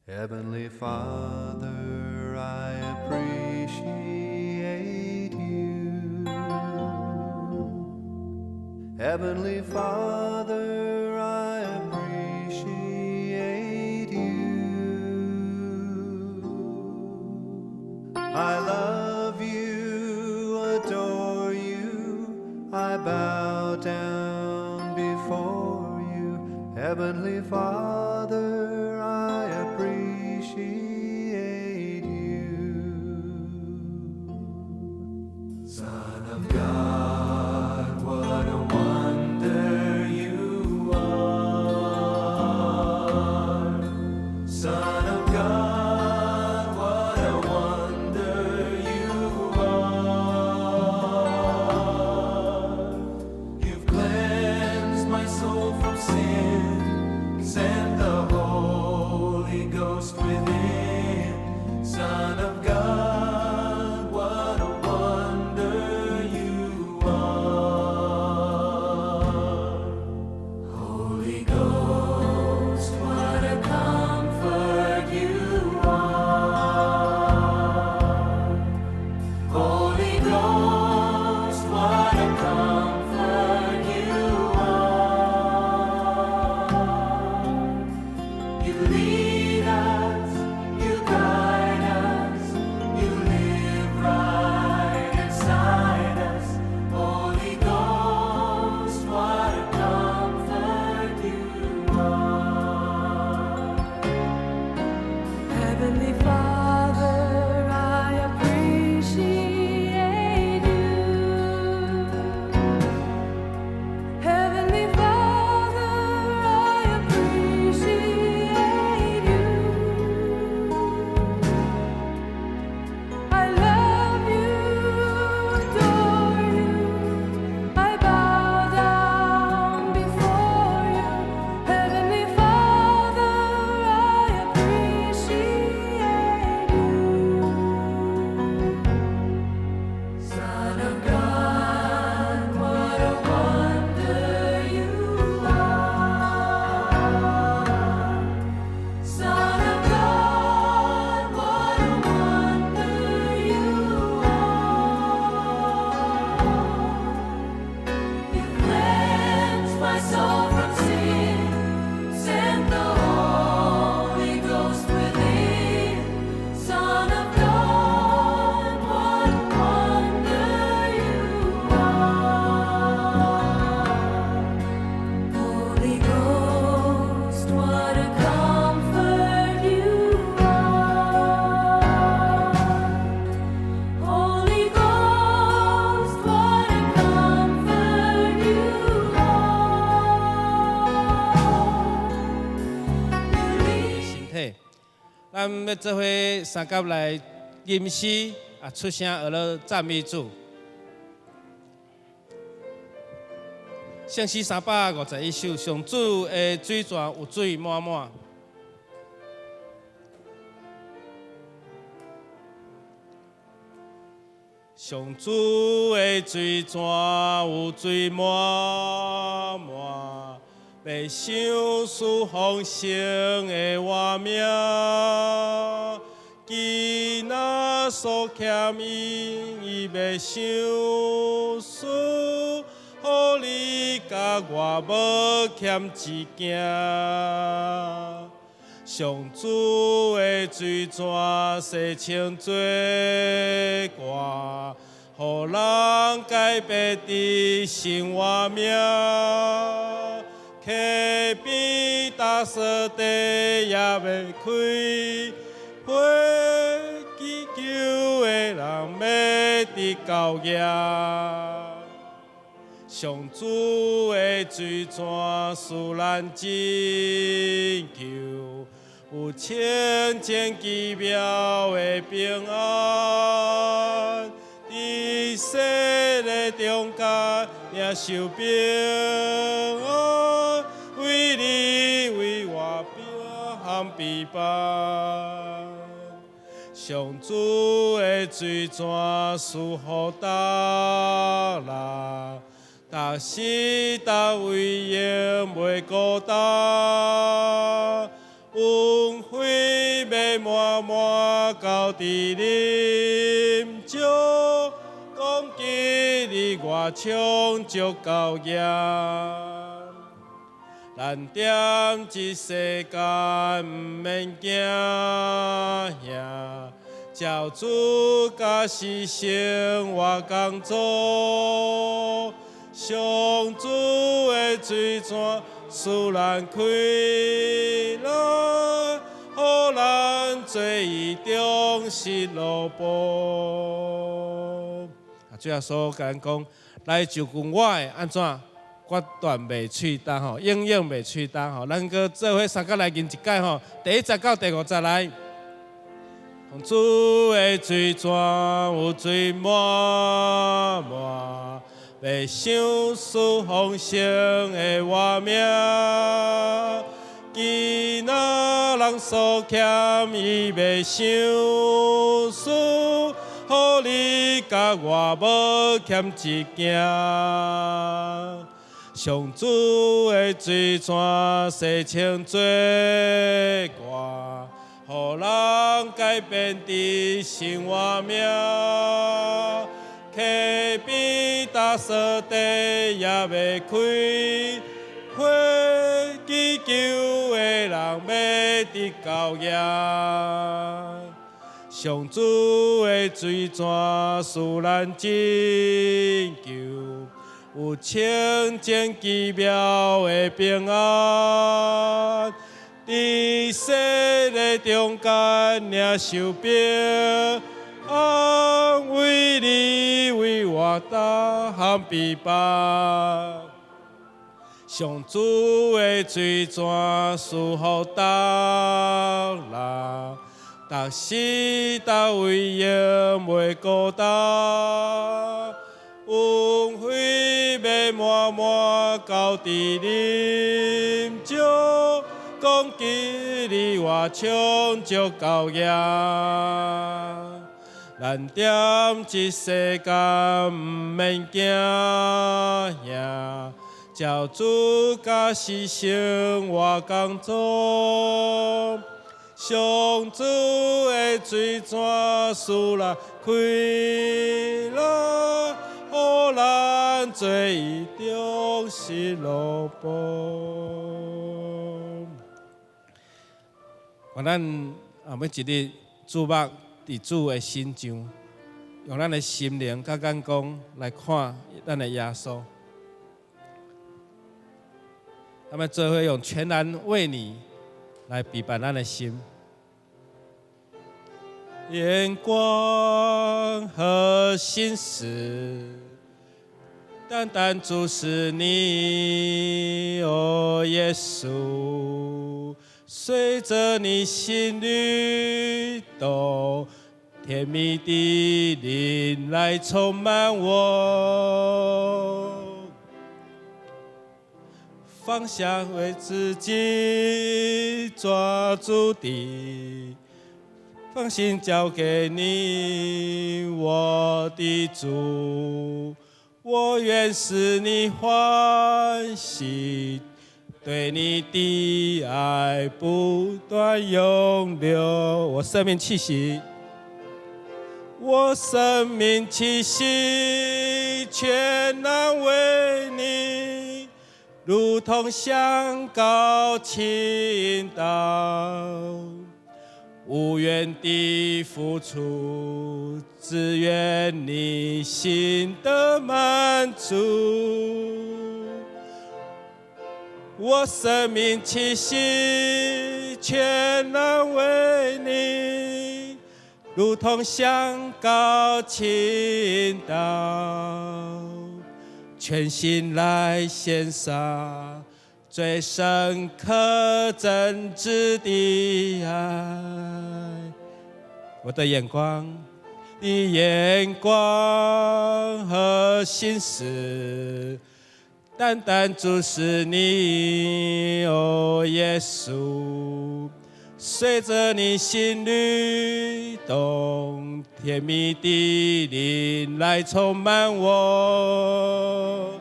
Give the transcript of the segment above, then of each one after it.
Heavenly Father, I appreciate you. Heavenly Father, I appreciate you. I love you, adore you, I bow down before you. Heavenly Father, I appreciate you. Son of God, what a wonder you are. Son of God, what a wonder you are. You've cleansed my soul from sin, sent the Holy Ghost within. Son of God, what a wonder you are. Holy Ghost, what a comfort you are. Holy Ghost, what a comfort you are. You lead us, you guide us, you live right inside us. Holy Ghost, what a comfort you are. Heavenly Father, I appreciate you. Heavenly Father, I appreciate you. I love you, adore you, I bow down before you. Heavenly Father, I appreciate you. Son of God, what a wonder you are. Son of God, what a wonder you are. You cleansed my soul from sin, sent the Holy Ghost within. Son of God, what a wonder you are. Holy Ghost, what a comfort you are. Holy Ghost, what a comfort you are. 身体，咱要做伙三甲来吟诗啊，出声学了赞美主。圣诗351首，上主的水泉有水满满。上主的水泉有水满满，要想思丰盛的画面，今仔所欠伊要想思，互你甲我无欠一件。上主的水泉洗清做歌，互人改变的新画面。溪边大沙地也要开，会祈求的人要得高野。上主的水泉使咱拯救，有千千奇妙的平安。伫洗礼中间领受平安，为你为我平安避难。上主的水泉赐予咱人。逐时逐位永袂孤单，恩惠满满到地啉酒，讲今日我唱足够业。咱踮这世间，毋免惊吓，照主甲是生活工作，上主的水泉使咱开朗，互咱做伊忠实路步。最后所甲咱讲，来就跟我的安怎？决断袂喙重吼，应用袂喙重吼，咱搁做伙三角来吟一解吼。第1节到第5节来，奉主的水泉有水满满，袂想思丰盛的画面。今仔人所欠，伊袂想思，互你甲我无欠一件。上主的水泉洗清罪过，互人改变伫生活命。溪边搭沙地也袂开，花祈求的人要得救耶。上主的水泉使咱拯救。有清净奇妙的平安，伫世的中间领受病，安慰你为我担含逼迫。上主的水泉赐福逐人，逐时逐位永袂孤单。恩惠要满满到地啉酒，讲今日我唱足够业。咱踮这世间毋免惊吓，照主甲是生活工作。上主的水泉使咱开朗，互咱做伊忠实路步。愿咱每一日注目伫主的心上，用咱的心灵甲眼光来看咱的耶稣。咱们做伙用全然为你来陪伴咱的心。眼光和心思，单单注视你，哦耶稣，随着你心律动，甜蜜的灵来充满我。放下为自己抓住的，放心交给你，我的主。我愿使你欢喜，对你的爱不断永留。我生命气息，我生命气息全然为你，如同香膏倾倒。无缘的付出，只愿你心的满足。我生命气息全然为你，如同香膏倾倒，全心来献上最深刻真挚的爱。我的眼光，你眼光和心思，单单注视你，哦耶稣，随着你心律动，甜蜜的灵来充满我。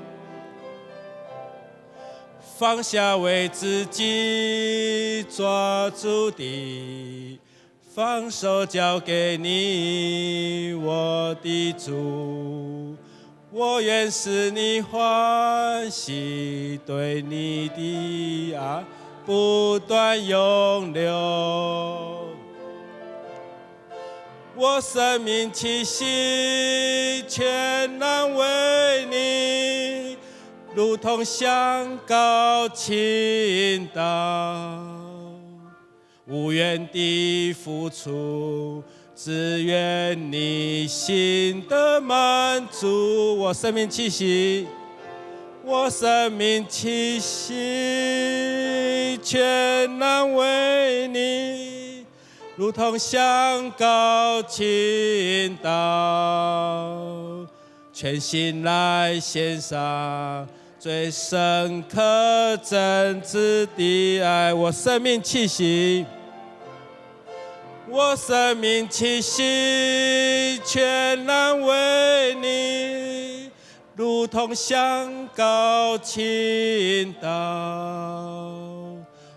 放下为自己抓住的，放手交给你，我的主。我愿使你欢喜，对你的爱不断永留。我生命气息全然为你，如同香膏倾倒，无缘的付出，只愿你心的满足。我生命气息，我生命气息全然为你，如同香膏倾倒，全心来献上最深刻真挚的爱。我生命气息，我生命气息全然为你，如同香膏倾倒，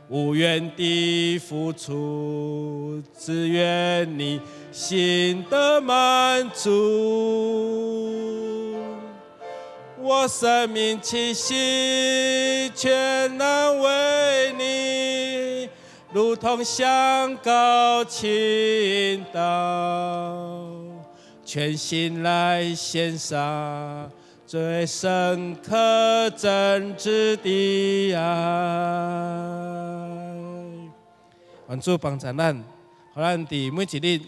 无缘的付出，只愿你心的满足。我生命气息全然为你，如同香膏倾倒，全心来献上最深刻真挚的爱。愿主帮助咱，互咱伫每一日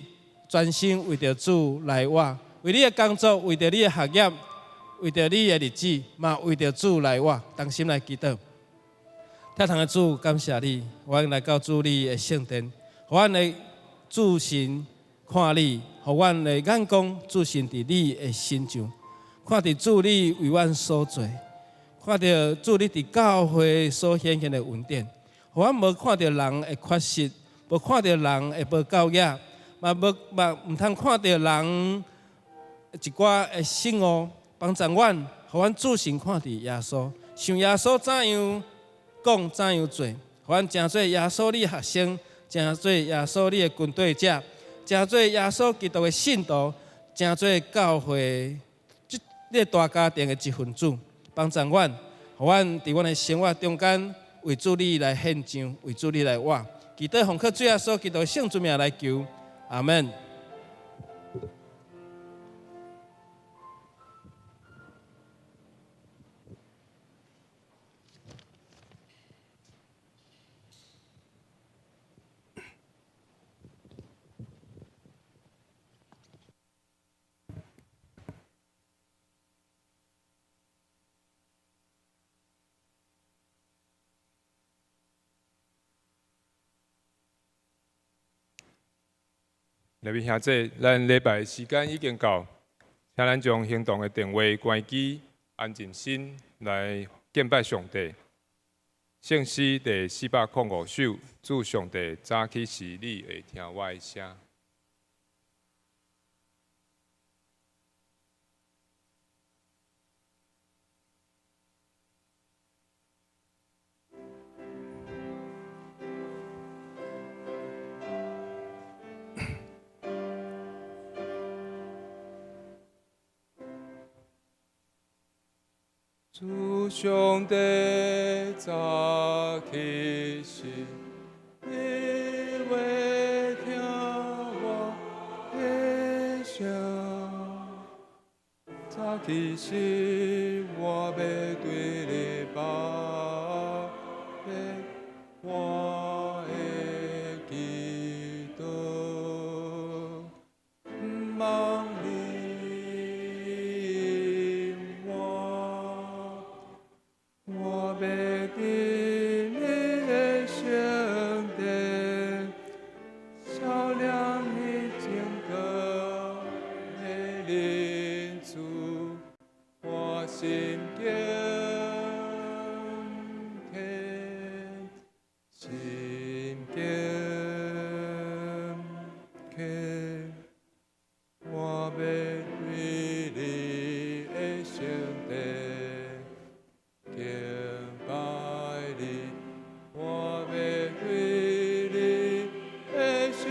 专心为着主来活，为你的工作，为着你的学业，为着你的日子，嘛为着主来活，同心来祈祷。天堂的主，感谢你，我来到主你的圣殿，互阮的主神看你，互阮的眼光主神伫你的心上，看到主你为阮所做，看到主你伫教会所显现的恩典，互阮无看到人的缺失，无看到人的无教养，嘛唔通看到人一寡的性恶，帮助阮，互阮主神看到耶稣，像耶稣怎样讲怎样做，互阮诚做耶稣你的学生，诚做耶稣你的军队者，诚做耶稣基督的信徒，诚做教会这个大家庭的一份子，帮助阮，互阮伫阮的生活中间为主你来献上，为主你来活，祈祷奉靠主耶稣基督的圣主名来求，阿门。各位兄弟，咱礼拜时间已经到，请咱将行动的电话关机，安静心来敬拜上帝。圣诗第405首，主上帝早起时，你会听我的声。主上帝早起时，你会听我的声。早起时，我要对你报备我的祈祷，望我要伫你的圣殿，照亮你整个的灵主，我心敬虔，心敬虔，我要对你的圣殿。敬拜你，我要对你的圣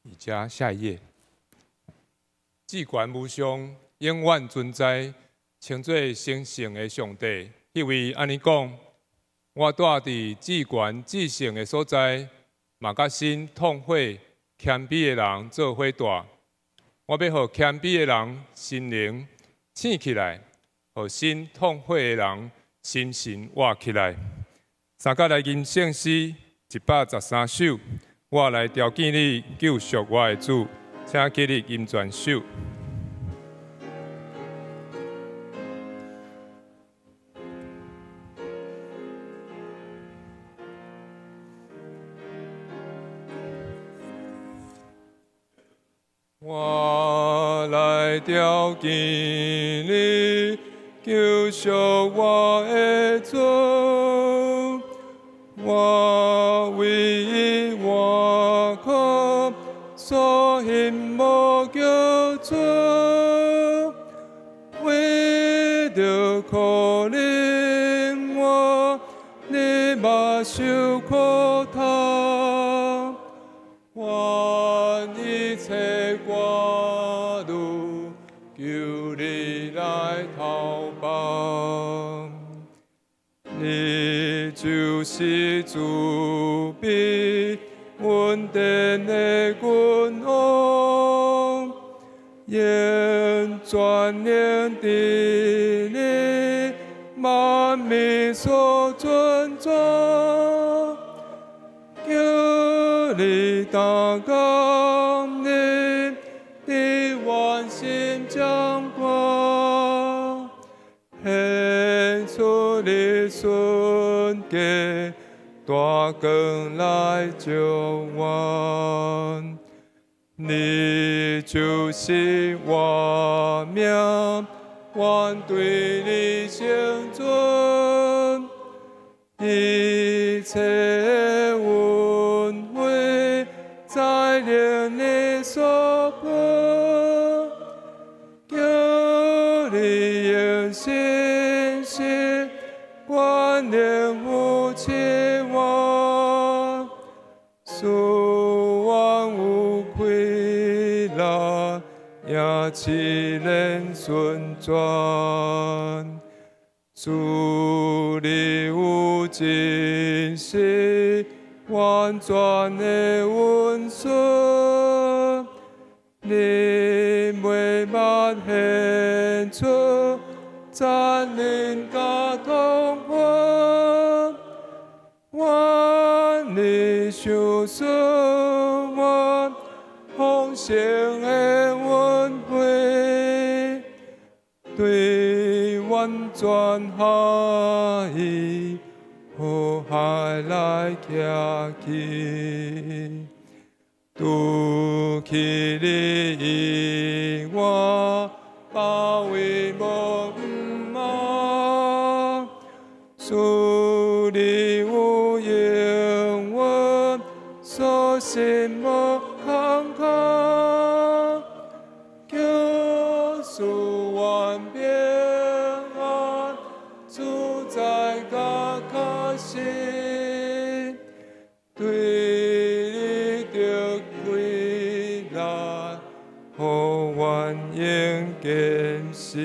以加下一页。至高无上，永远存在，称作神圣的上帝。迄位安尼讲：我住伫至高至圣的所在，嘛甲神痛悔谦卑的人做伙住。我要互谦卑的人心灵醒起来，互心痛悔的人心神活起来。三甲来吟圣诗113首，我来调见你，救赎我的主，请起立吟全首。我来调见你，救赎我的主。我唯一我靠，所幸无救主，为着可怜我，你嘛受苦头，我一切我路，求你来投保。你就是慈悲稳定的君王，愿全能的你，万民所尊重，求你大感你的万心将光。献出你纯洁大光来救我，你就是我命，愿对你成尊，一切恩惠在令你所迫。心是观念无期望，苏万无亏啦，也只能顺转。主你有真实完全的温顺，你每晚献出赞人甲同欢，愿你受赐我丰盛的恩惠，对完全合意，和海来徛起。拄起你以我包围无毋茫，主你有永远所信无空空，求主万平安，主在甲确信，对你着归来，互愿永坚信。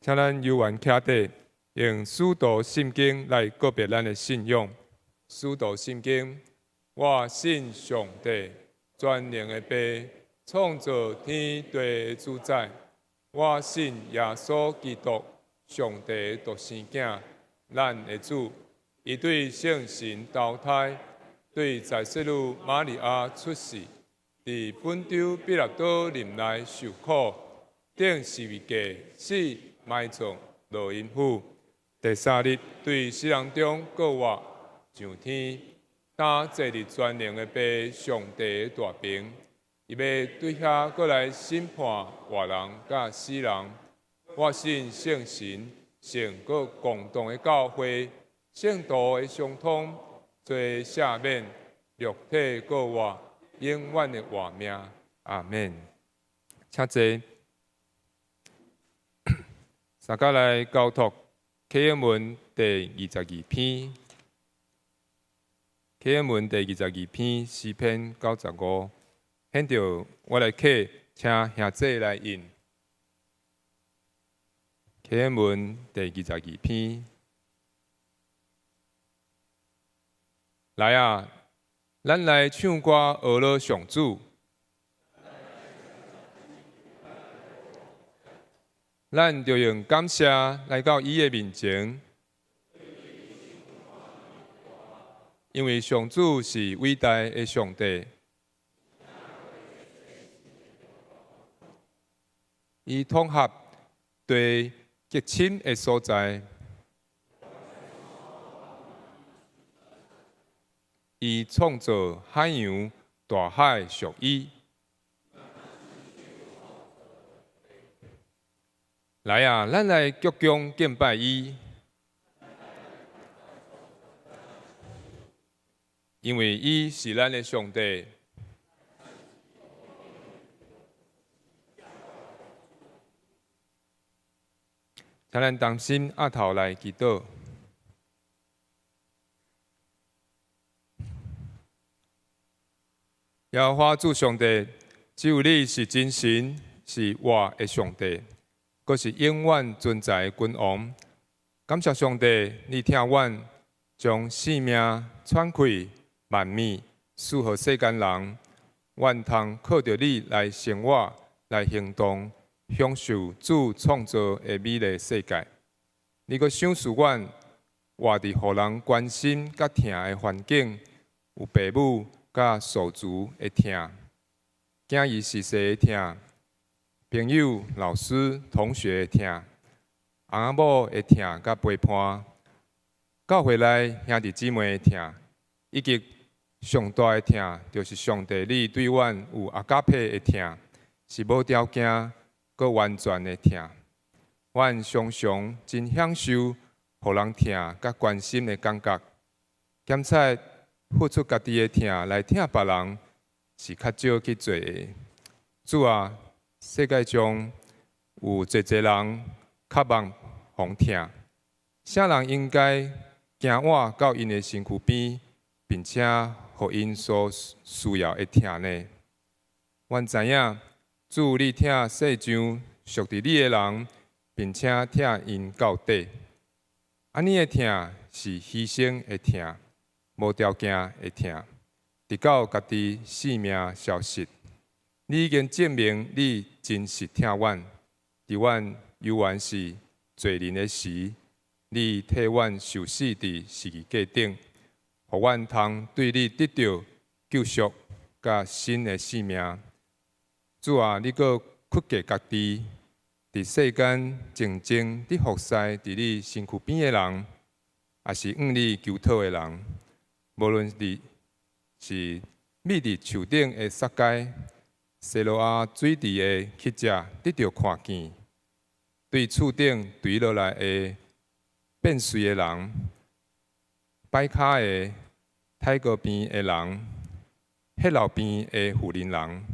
请咱犹原徛底，用使徒信经来告别咱的信仰。使徒信经，我信上帝，全能的父，创造天地的主宰。我信耶稣基督，上帝独生子，咱的主。伊对圣神投胎，对在世女玛利亚出世，伫本州彼拉多林内受苦，顶十字架死埋葬落阴府。第三日对死人中过活上天，担坐伫全能的父上帝的大屏，伊要对遐过来审判活人甲死人。我信圣神，圣个共同的教会，圣徒的相通，做赦免，肉体过活，永远的活命。阿免。请坐。三甲来交托启示文第22篇。启恩文第22篇诗篇95，现着我来刻，请兄姐来印。启恩文第22篇，来啊，咱来唱歌学了上主。咱就用感谢来到伊的面前，因为上主是伟大的上帝，伊统合对极深的所在，伊创造海洋、大海属伊。来啊，咱来鞠躬敬拜伊，因为伊是咱的上帝。请咱同心压头来祈祷。耶和华主上帝，只有你是真神，是活的上帝。阁是永远存在的君王，感谢上帝，你听阮将性命喘开万米，赐予世间人，愿通靠着你来生活、来行动，享受主创造的美丽世界。你阁赏赐阮活伫互人关心甲疼的环境，有父母甲手足的疼，囝儿逝世的疼。朋友、老师、同学的疼，翁仔某的疼甲陪伴，教会内兄弟姊妹的疼，以及上大的疼，就是上帝你对阮有阿加佩的疼，是无条件、阁完全的疼。阮常常真享受互人疼甲关心的感觉，检测付出家己的疼来疼别人，是较少去做的。主啊！世界上有侪人渴望互疼，啥人应该行我到因的身躯边，并且互因所需要的疼呢？阮知影，主你疼世上属伫你的人，并且疼因到底。安尼的疼是牺牲的疼，无条件的疼，直到家己性命消失。你已经证明你真实疼阮，伫阮犹原是罪人的时，你替阮受死伫十字架顶，互阮通对你得到救赎甲新的生命。主啊，你阁屈价家己，伫世间静静地服侍伫你身躯边的人，也是向你求讨的人，无论你是秘伫树顶的撒该。西罗亚水池的乞者得到看见，对厝顶坠落来的变碎的人，摆骹的太高边的人，黑路边的富人人，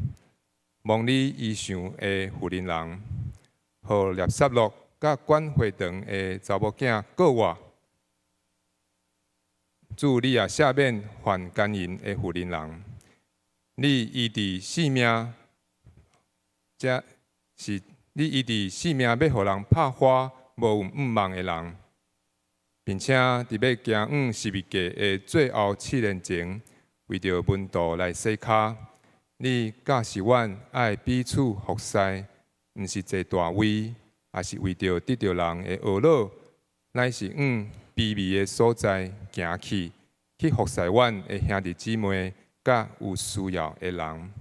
望你衣裳的富人人，和垃圾落甲管会堂的查某囝告我，主你也赦免犯奸淫的富人人。你医治性命，这是你医治性命，要互人拍花无有毋望的人，并且伫要行十字架的最后7年前，为着门徒来洗骹。你教示阮爱彼此服侍，毋是坐大位，也是为着得到人的懊恼，乃是卑微的所在行去，去服侍阮的兄弟姊妹。甲有需要的人，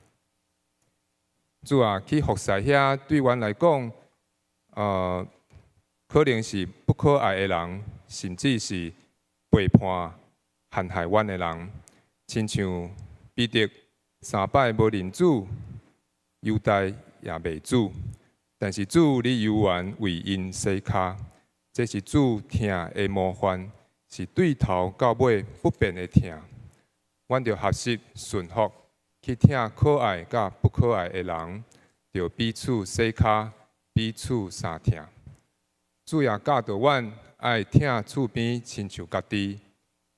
主啊，去服侍遐对阮来讲，可能是不可爱的人，甚至是背叛、陷害阮的人，亲像彼得3摆无认主，犹大也袂主，但是主你犹原为因洗骹，这是主疼的模范，是对头到尾不变的疼。阮着合适顺服，去疼可爱甲不可爱的人，着彼此洗骹，彼此相疼。主也教导阮爱疼厝边亲像家己，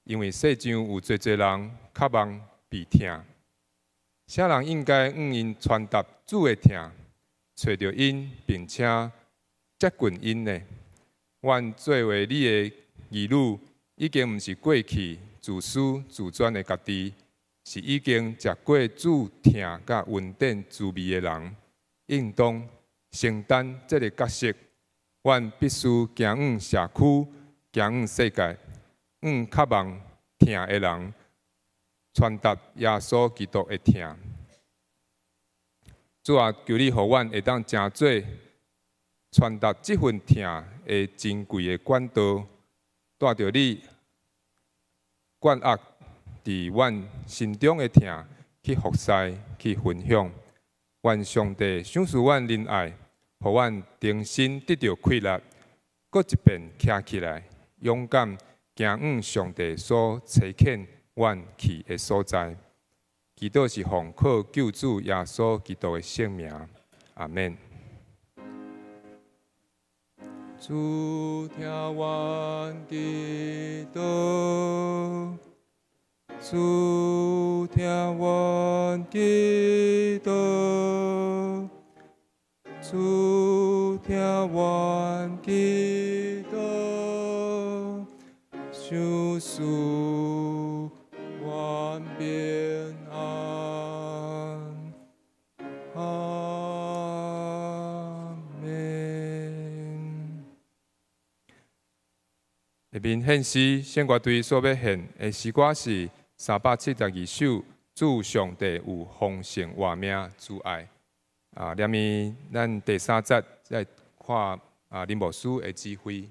因为世上有侪侪人渴望被听。啥人应该因传达主的听，找到因，并且接近因呢？阮作为你的儿女，已经毋是过去自私自专的家己，是已经食过主听甲稳定滋味的人，应当承担这个角色。阮必须行往社区，行往世界，渴望听的人，传达耶稣基督的听。主啊，求你，互阮会当真做传达这份听的珍贵的管道，带着你管握伫阮心中的听去服侍、去分享。愿上帝赏赐阮仁爱，互阮重新得到气力，搁一遍徛起来，勇敢行往上帝所差遣阮去的所在。祈祷是奉靠救主耶稣基督的圣名，阿免。主听阮祈祷，主听阮祈祷，主听阮祈祷，赏赐阮平安。阿门。下面献诗，献歌队所要献的诗歌是372首《主上帝有丰盛活命之爱》。念伊咱第3节再看林牧师的指挥。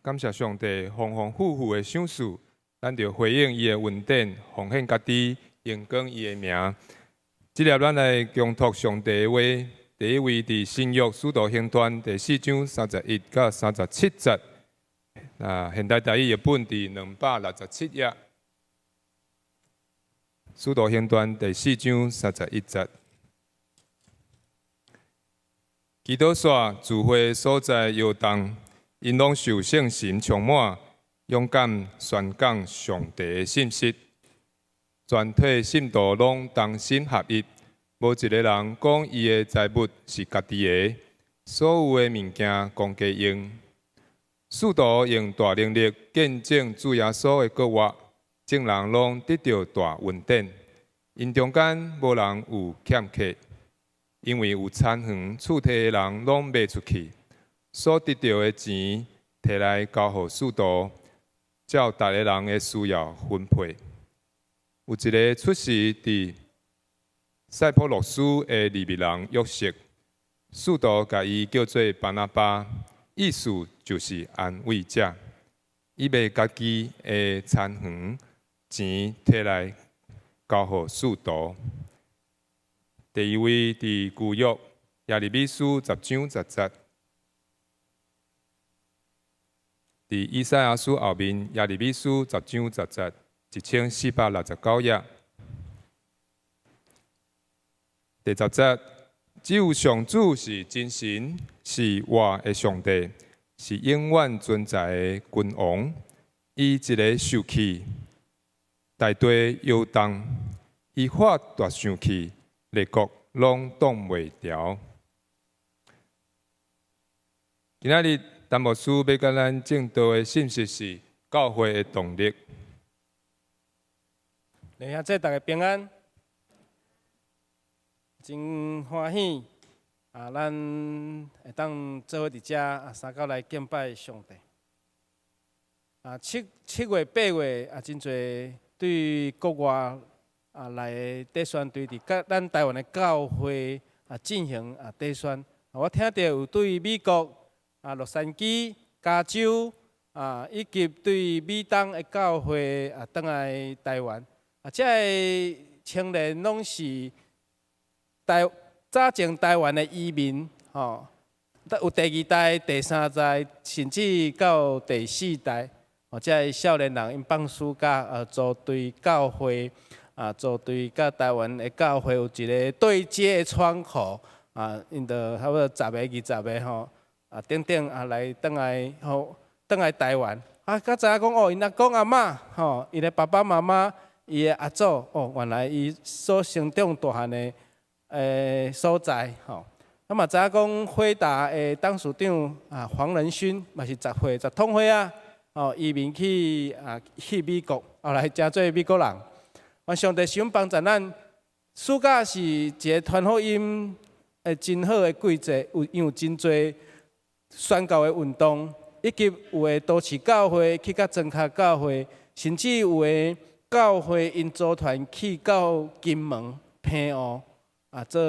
感谢上帝丰丰富富的赏赐，咱就回应伊的恩典，奉献家己，荣光伊的名。即粒咱来恭托上帝的话，第一位伫新约使徒行传第4章31到37节。现代台语译本伫267页。使徒行传第4章31节。基督说聚会所在摇动，因拢受圣神充满，勇敢宣讲上帝的信息。全体信徒拢同心合一，无一个人讲伊的财物是家己的，所有的物件公家用。使徒用大能力见证主耶稣的国话，众人拢得到大恩典，因中间无人有欠缺。因为有田园厝地的人拢卖出去，所得到的钱摕来交互使徒，照逐个人的需要分配。有一个出世伫塞浦路斯的利未人约瑟，使徒甲伊叫做巴拿巴，意思就是安慰者。伊卖家己的田园钱摕来交互使徒。第一位伫旧约耶利米书10章10节，伫以赛亚书后面耶利米书10章10节，1469页。第10节，只有上主是真神，是我的上帝，是永远存在的君王。伊一个受气，大地摇动，伊发大生气。列国拢挡袂牢。今仔日，陈牧师要甲咱正道的信息是教会的动力。弟兄姊妹，大家平安，真欢喜咱会当做伙伫遮三教来敬拜上帝。七月八月真侪对国外来短宣队伫咱台湾的教会进行短宣。我听到有对美国洛杉矶、加州以及对美东的教会转来台湾。这个青年拢是早前台湾的移民，有第2代、第3代，甚至到第4代。这少年人因放暑假组队教会。组队甲台湾的教会有一个对接的窗口，因着差不多10个、20个等等来转来台湾。较早讲因阿公阿嬷因的爸爸妈妈，伊的阿祖原来伊所生长大汉的所在那嘛知影讲辉达的董事长黄仁勋嘛是10通岁移民去美国，后来成做美国人。上帝想帮助咱，暑假是一个传福音真好的季节，有真侪宣教的运动，以及有的都市教会去到庄脚教会，甚至有的教会因组团去到金门、平湖做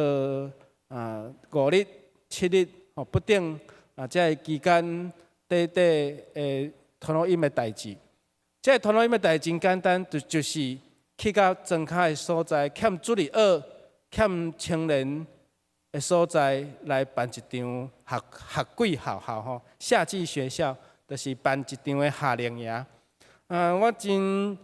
5日、7日不定这期间的传福音的代志。这传福音的代志真简单，就是去到庄脚的所在，欠主日学、欠青年的所在来办一场学季校夏季学校，就是办一场的夏令营。我真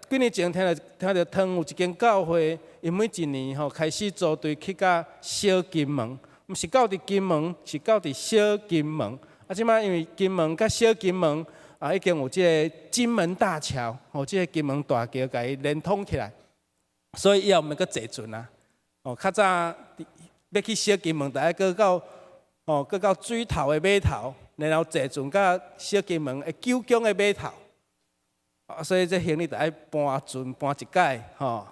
几年前听到汤有一间教会，因每一年开始组队去到小金门，毋是到伫金门，是到伫小金门。即摆因为金门甲小金门已经有这个金门大桥，这个金门大桥甲伊连通起来，所以以后毋免阁坐船啊。较早要去小金门，大家搁到水头的码头，然后坐船到小金门的九江的码头。所以这行李就爱搬船搬一届，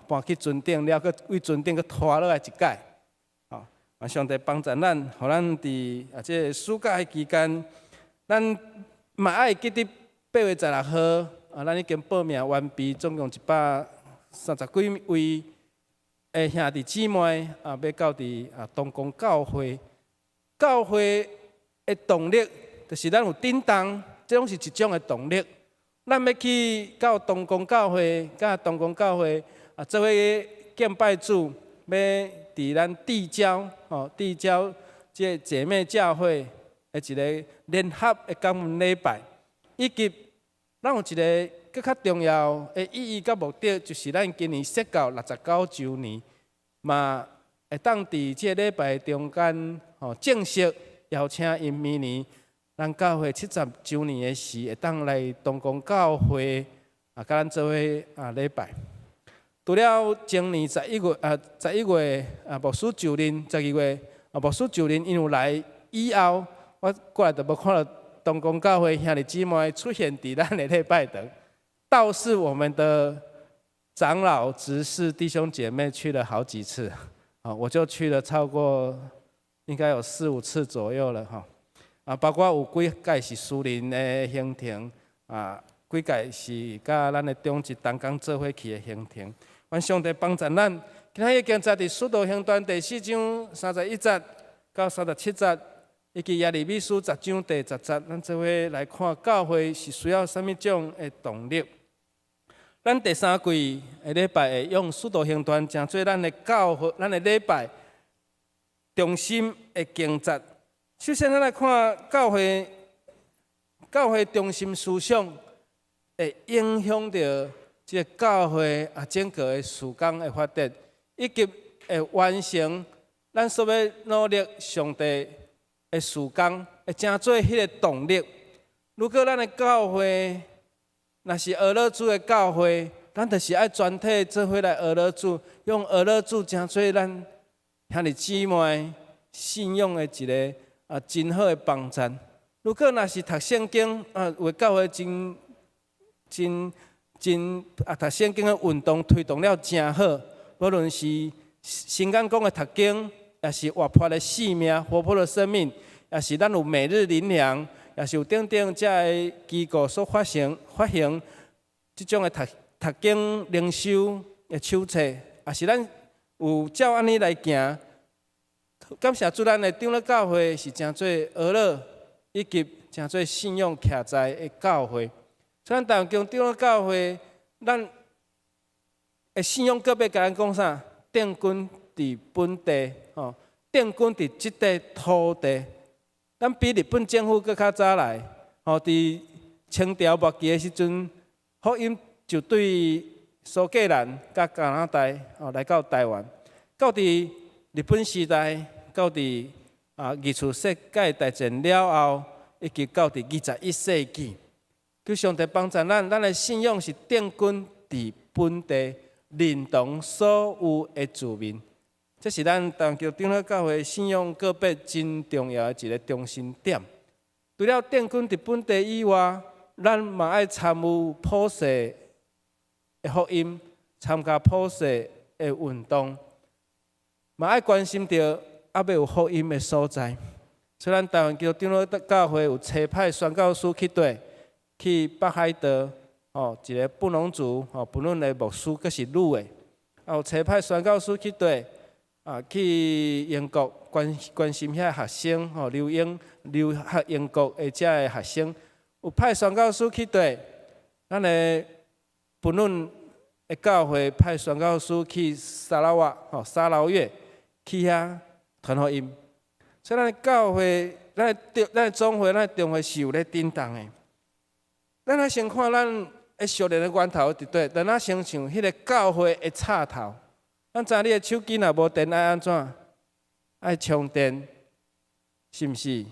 搬去船顶了，搁为船顶搁拖落来一届。上帝帮助咱，互咱伫这暑假的期间，咱嘛爱记得8月16号，咱已经报名完毕，总共130几位的兄弟姊妹要到伫东宫教会。教会的动力，就是咱有振动，这拢是一种的动力。咱要去到东宫教会，甲东宫教会做伙敬拜主，要伫咱地交地交这姐妹教会的一个联合的感恩礼拜，以及咱有一个更较重要的意义甲目的，就是咱今年设教69周年，嘛会当伫这礼拜中间正式邀请因明年咱教会70周年的时，会当来东宫教会甲咱做伙礼拜。除了前年11月牧师就任，12月牧师就任，因有来以后，我过来就无看到东宫教会兄弟姊妹出现伫咱的礼拜堂。倒是我们的长老、执事、弟兄姐妹去了好几次，我就去了超过应该有4、5次左右了哈。包括有几届是私人的行程几届是甲咱的中职同工做伙去的行程。愿上帝帮助咱，今仔已经在伫使徒行传第4章31节到37节，以及耶利米书10章第10节，咱做伙来看教会是需要什么种的动力。咱第3季的礼拜会用使徒行传诚做咱的教会，咱的礼拜重心的经节。首先，咱来看教会中心思想会影响到这个教会整个的事工的发展，以及会完成咱所要努力上帝的事工，会成做迄个动力。如果咱的教会若是俄勒主的教会，咱就是爱全体做伙来俄勒主，用俄勒主成做咱兄弟姊妹信仰的一个真好的帮衬。如果若是读圣经为教会真读圣经的运动推动了真好，无论是新眼光的读经，也是活泼的生命、活泼的生命，也是咱有每日灵粮，也是有等等这个机构所发行这种的读经灵修的手册，也是咱有照安尼来行。感谢主，咱的长老教会是诚做俄勒以及诚做信仰徛在的教会。所以咱台湾长老教会，咱的信仰个别甲咱讲啥？定根伫本地，定根伫即块土地。咱比日本政府搁较早来，伫清朝末期的时阵，福音就对苏格兰甲加拿大来到台湾，到伫日本时代，到伫二次世界大战了后，以及到伫21世纪。求上帝帮助咱的信仰是定根伫本地，认同所有的自民。这是咱台湾长老教会信仰个别真重要的一个中心点。除了定根伫本地以外，咱嘛爱参与普世的福音，参加普世的运动，嘛爱关心到要有福音的所在。所以咱台湾长老教会有差派宣教师去北海道，一个布农族，不论的牧师，阁是女的，有差派宣教师去英国关心遐学生，留学英国的遮的学生，有派宣教师去对，咱的不论的教会派宣教师去沙劳越去遐传福音。所以咱的教会，咱的总会，咱的中会是有咧振动的。咱来先看咱的熟练的源头伫对，咱先像迄个教会的插头。咱知你的手机若无电爱安怎？爱充电，是毋是？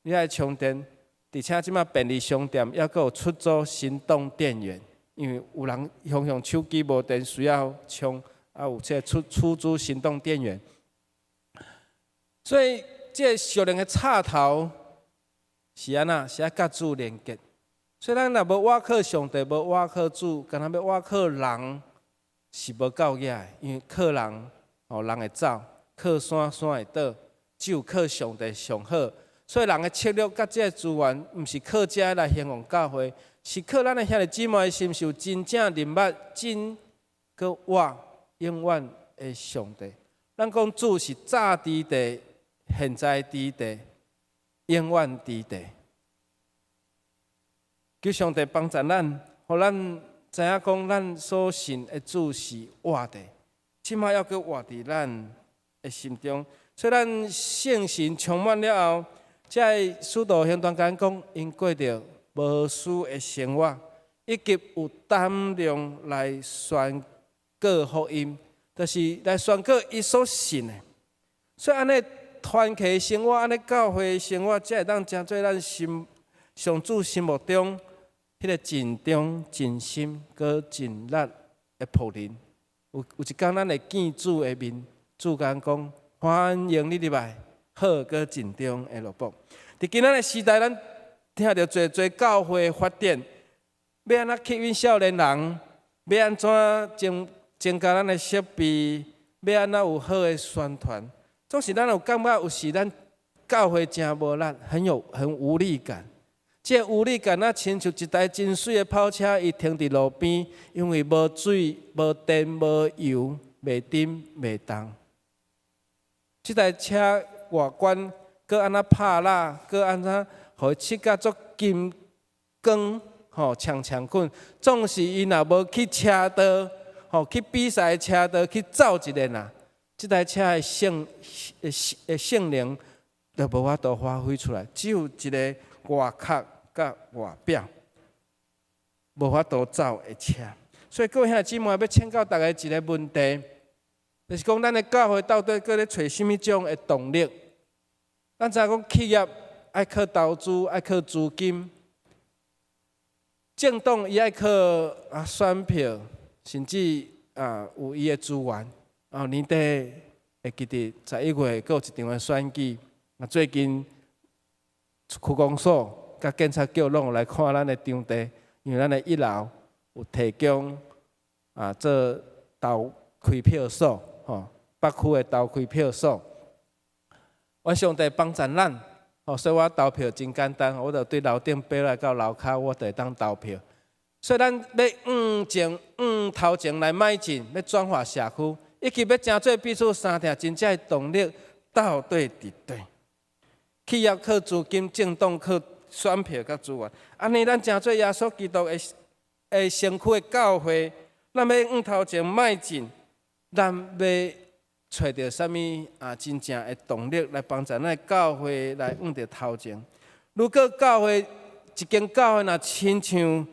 你爱充电，而且即马便利商店还佫有出租行动电源，因为有人常常手机无电需要充，有这出租行动电源。所以这熟练的插头是安那？是爱甲主连接。所以咱若无倚靠上帝，无倚靠主，干那要倚靠人，是无够野的。因为靠人，人会走；靠山，山会倒。只有靠上帝上好。所以人的策略甲这资源，毋是靠这来兴旺教会，是靠咱的兄弟姊妹是毋是有真正认捌真佮活永远的上帝。咱讲主是早伫地，现在伫地，永远伫地。求上帝帮助咱，互咱知影讲，咱所信的主是活的，即马要搁活伫咱的心中。所以咱圣神充满了后，才会使徒行传讲，因过着无私的生活，以及有胆量来宣告福音，就是来宣告伊所信的。所以安尼团契生活，安尼教会生活，才会当成做咱上主心目中迄个尽忠、尽心、搁尽力的仆人。有一天，咱会见主的面，主讲讲，欢迎你入来，好搁尽忠的萝卜。伫今仔的时代，咱听到侪教会发展，要安怎吸引少年人，要安怎增加咱的设备，要安怎有好的宣传。总是咱有感觉，有时咱教会真无力，很无力感。这无力感啊，亲像一台真水的跑车，伊停伫路边，因为无水、无电、无油、袂沉、袂动。这台车外观，搁安怎拍蜡，搁安怎，互伊漆甲足金光，强滚。总是伊若无去车道，去比赛车道去走一个呐。这台车的性能就无法度发挥出来，只有一个外壳甲外表无法度走的车。所以各位兄弟姊妹要请教大家一个问题，就是讲咱的教会到底搁咧找什么种的动力？咱知影讲企业爱靠投资，爱靠资金；政党伊爱靠选票，甚至有伊的资源。年底会记得11月，阁有一场的选举。最近区公所甲警察局拢有来看咱的场地，因为咱的1楼有提供做投开票所，北区的投开票所。阮上帝帮助咱，所以我投票真简单，我就对楼顶爬来到楼骹，我就会当投票。所以咱要头前来迈进，要转化社区。以及要真做彼此相挺，真正的动力到底伫底？企业靠资金，政党靠选票甲资源。安尼，咱真做耶稣基督的身躯的教会，咱要往头前迈进，咱要找到什么真正的动力来帮助咱的教会来往到头前？如果教会一间教会若亲像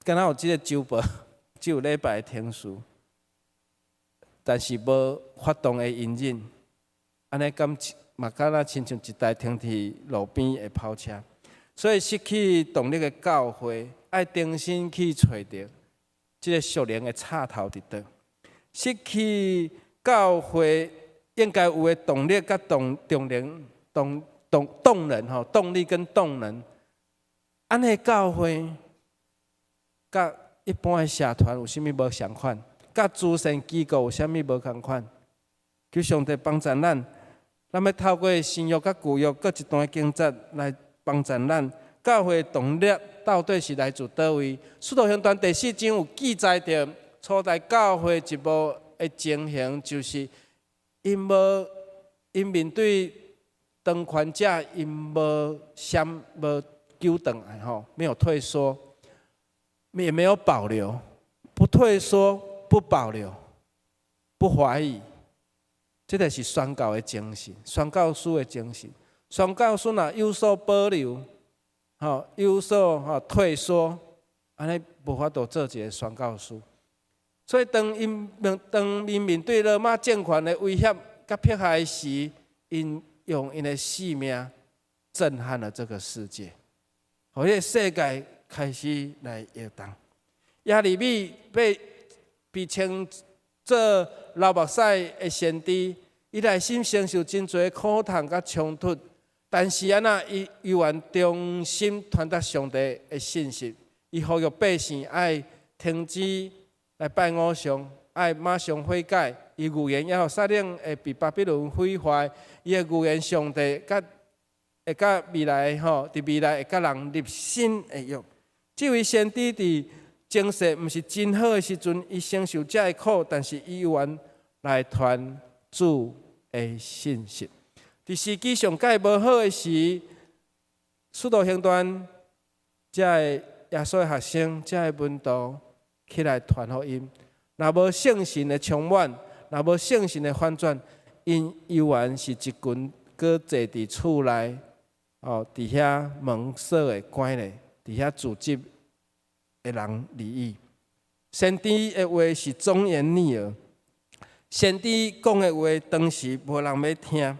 敢若有即个周报。只有礼拜的天数，但是无发动的引引，安尼敢若亲像一台停伫路边的跑车，所以失去动力的教会，爱重新去找到即个属灵的插头伫倒。失去教会应该有的动力甲动力跟动能，安尼教会甲一般的社团有啥物无相款？甲慈善机构有啥物无共款？求上帝帮助咱，咱要透过新约甲旧约各一段经节来帮助咱。教会动力到底是来自倒位？使徒行传第4章有记载着初代教会一幕的情形，就是因面对当权者，因无纠等来没有退缩。也没有保留，不退缩，不保留，不怀疑，这就是宣教的精神，宣教书的精神。宣教书若有所保留，有所退缩，安尼无法度做一个宣教书。所以当因面对罗马政权的威胁甲迫害时，因用因的性命震撼了这个世界，互这个世界开始来摇动。耶利米被称做流目屎的先知，伊内心承受真侪苦痛甲冲突，但是伊依然忠心传达上帝的信息。伊呼吁百姓爱停止来拜偶像，爱马上悔改。伊预言耶路撒冷会被巴比伦毁坏，伊会预言上帝会甲未来伫未来会甲人立新的约。这位先知伫情势毋是真好的时阵，伊承受遮的苦，但是伊依然来传主的信息。伫时机上介无好的时，使徒行传才会耶稣的学生，才会门徒起来传福音。若无圣神的充满，若无圣神的翻转，因犹原是一群搁坐伫厝内，伫遐门锁的关咧，伫遐自执的人而已。先知的话是忠言逆耳，先知讲的话当时无人要听，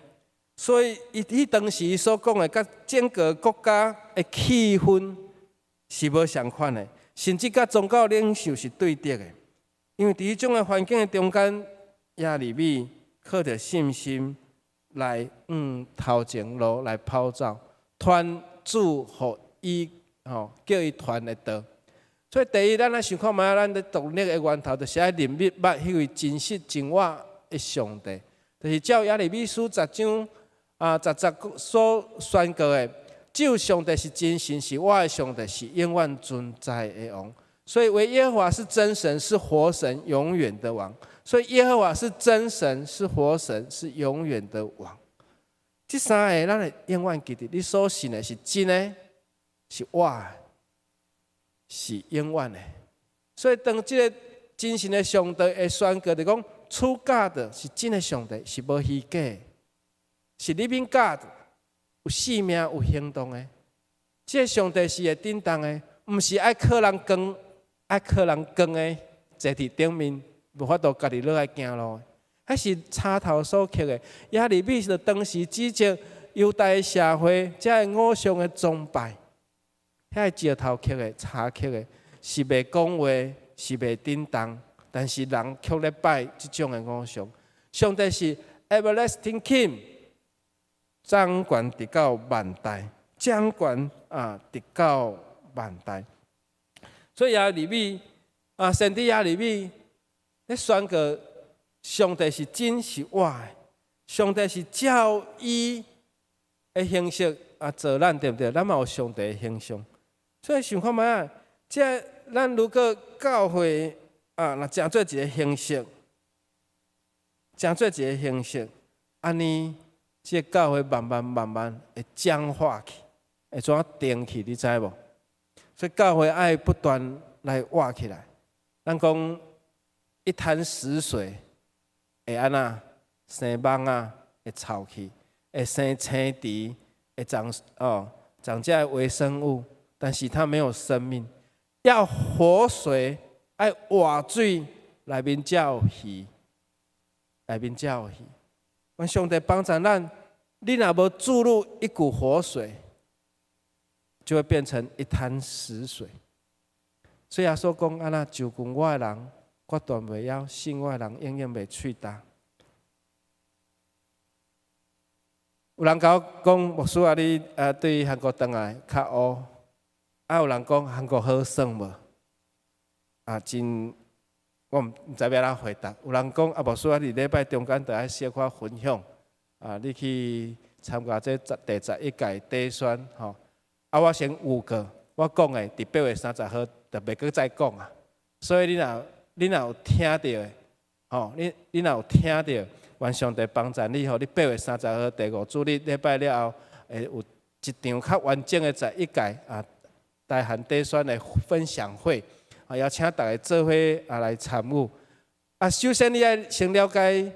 所以伊当时所讲的，甲整个国家的气氛是无相款的，甚至甲宗教领袖是对敌的。因为伫迄种的环境的中间，亚利米靠着信心来头前路来跑走，传主互伊叫伊传的道。所以第一，咱来想看卖，咱咧独立的源头，就是爱认识捌迄位真实真活的上帝，就是照亚利米书10章10所宣告的，只有上帝是真神，是我的上帝，是永远存在的王。所以为耶和华是真神，是活神，永远的王。所以耶和华是真神，是活神，是永远的王。这三个咱会永远记得，你所信的是真的，是我的，是永远的。所以当这个真神的上帝会宣告就讲，出家的是真的上帝，是无虚假的，是living God，有生命有行动的。这个上帝是会震动的，毋是爱靠人讲。爱靠人讲的，坐伫顶面，无法度家己落来行路。迄是插头所刻的。亚利米就当时指责犹太社会这偶像的崇拜，遐石头刻的、插刻的，是袂讲话，是袂震动，但是人却咧拜即种的偶像。上帝是 everlasting king， 掌权直到万代，掌权直到万代。所以亚利米先知亚利米咧宣告，上帝是真是活的，上帝是照伊的形式做咱，对不对？咱嘛有上帝的形象。所以想看觅啊，这咱如果教会若成做一个形式，成做一个形式，安尼这教会慢慢会僵化去，会怎定去？你知无？所以教会爱不断来活起来。咱讲一潭死水会安那生蠓会臭去，会生青虫，会长这微生物，但是它没有生命。要活水，爱活水内面才有鱼，内面才有鱼。阮上帝帮助咱，你若无注入一股活水，就会变成一潭死水。所以耶稣讲安那就近我的人，决断袂了；信我的人，永远袂喙焦。有人甲我讲，牧师啊，你对韩国转来较黑。有人讲韩国好耍无？真，我毋知要哪回答。有人讲牧师啊，你礼拜中间就爱小可分享。你去参加这第11届底选吼。我先有过，我讲的伫8月30号就袂阁再讲啊。所以你若有听到的，你若有听到，愿上帝帮助你，你8月30号第5主日礼拜了后，会有一场较完整的11届大汉底选的分享会，邀请大家做伙来参与。首先你要先了解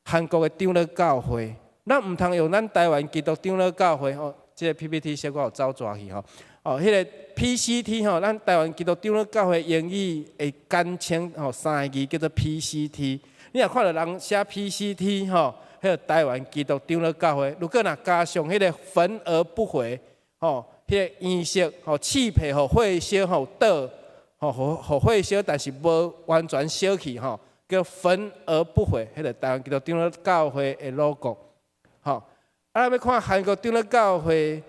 韩国的长老教会，咱毋通用咱台湾基督长老教会这个 PPT 小可有走抓去迄个 PCT 咱台湾基督长老教会英语会简称3个字叫做 PCT。你若看到人写 PCT 迄个台湾基督长老教会，如果若加上迄个焚而不毁迄个颜色漆皮火烧倒火烧，但是无完全烧去叫焚而不毁，迄个台湾基督长老教会的 logo。要看韩国长老教会，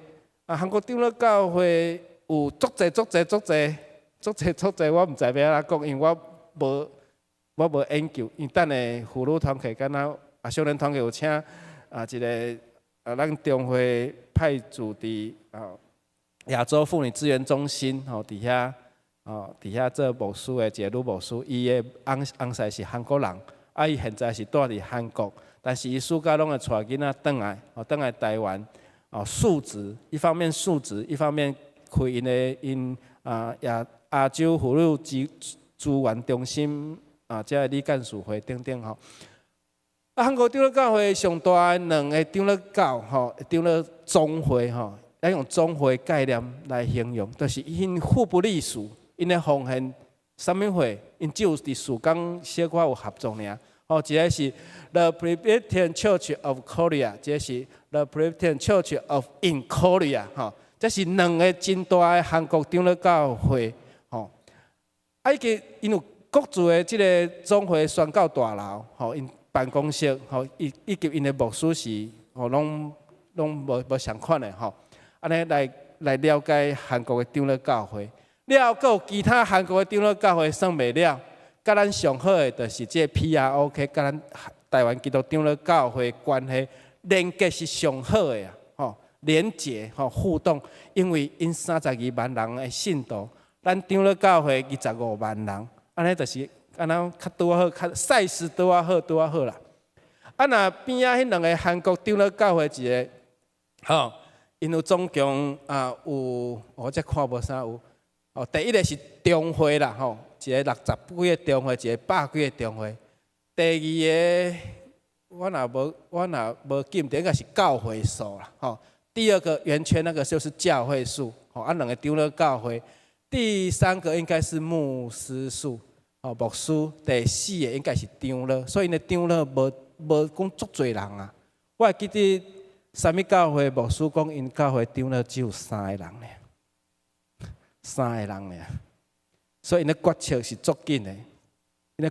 韩国长老教会有足侪，我毋知要安怎讲，因为我无研究。因等下妇女团契敢若少年团契有请一个咱中会派驻伫亚洲妇女资源中心伫遐做牧师的一个女牧师，伊的翁婿是韩国人，伊现在是住伫韩国。但是伊暑假拢会带囡仔转来台湾，述职，一方面述职，一方面开亚洲妇女资源中心即个理干事会等等吼。韩国长老教会上大两个长老教长老总会咱用总会概念来形容，就是因互不隶属，因的奉献啥物会，因只有伫事工小可有合作尔。一个是 The Presbyterian Church of Korea， 一个是 The Presbyterian Church of in Korea， 这是两个真大的韩国长老教会。因有各自的即个总会宣教大楼，因办公室，以及因的牧师是，拢无相款的，安尼来了解韩国的长老教会。了，还有其他韩国的长老教会算袂了。甲咱上好的就是这 PROK， 甲咱台湾基督长老教会关系连接是上好的连结互动，因为因32万人的信徒，咱长老教会25万人，安尼就是安尼较拄好，较赛事拄好啦。若边仔迄两个韩国长老教会一个，因有总共有我才看无啥有，第一个是中会啦一个60几个中会，一个100几个中会。第二个我若无记唔对，应该是教会数啦第二个圆圈那个就是教会数两个长老教会。第三个应该是牧师数牧师。第四个应该是长老，所以呢长老无讲足侪人啊。我还记得啥物教会牧师讲，因教会长老只有3个人呢，3个人呢。所以因的决策是足紧的，然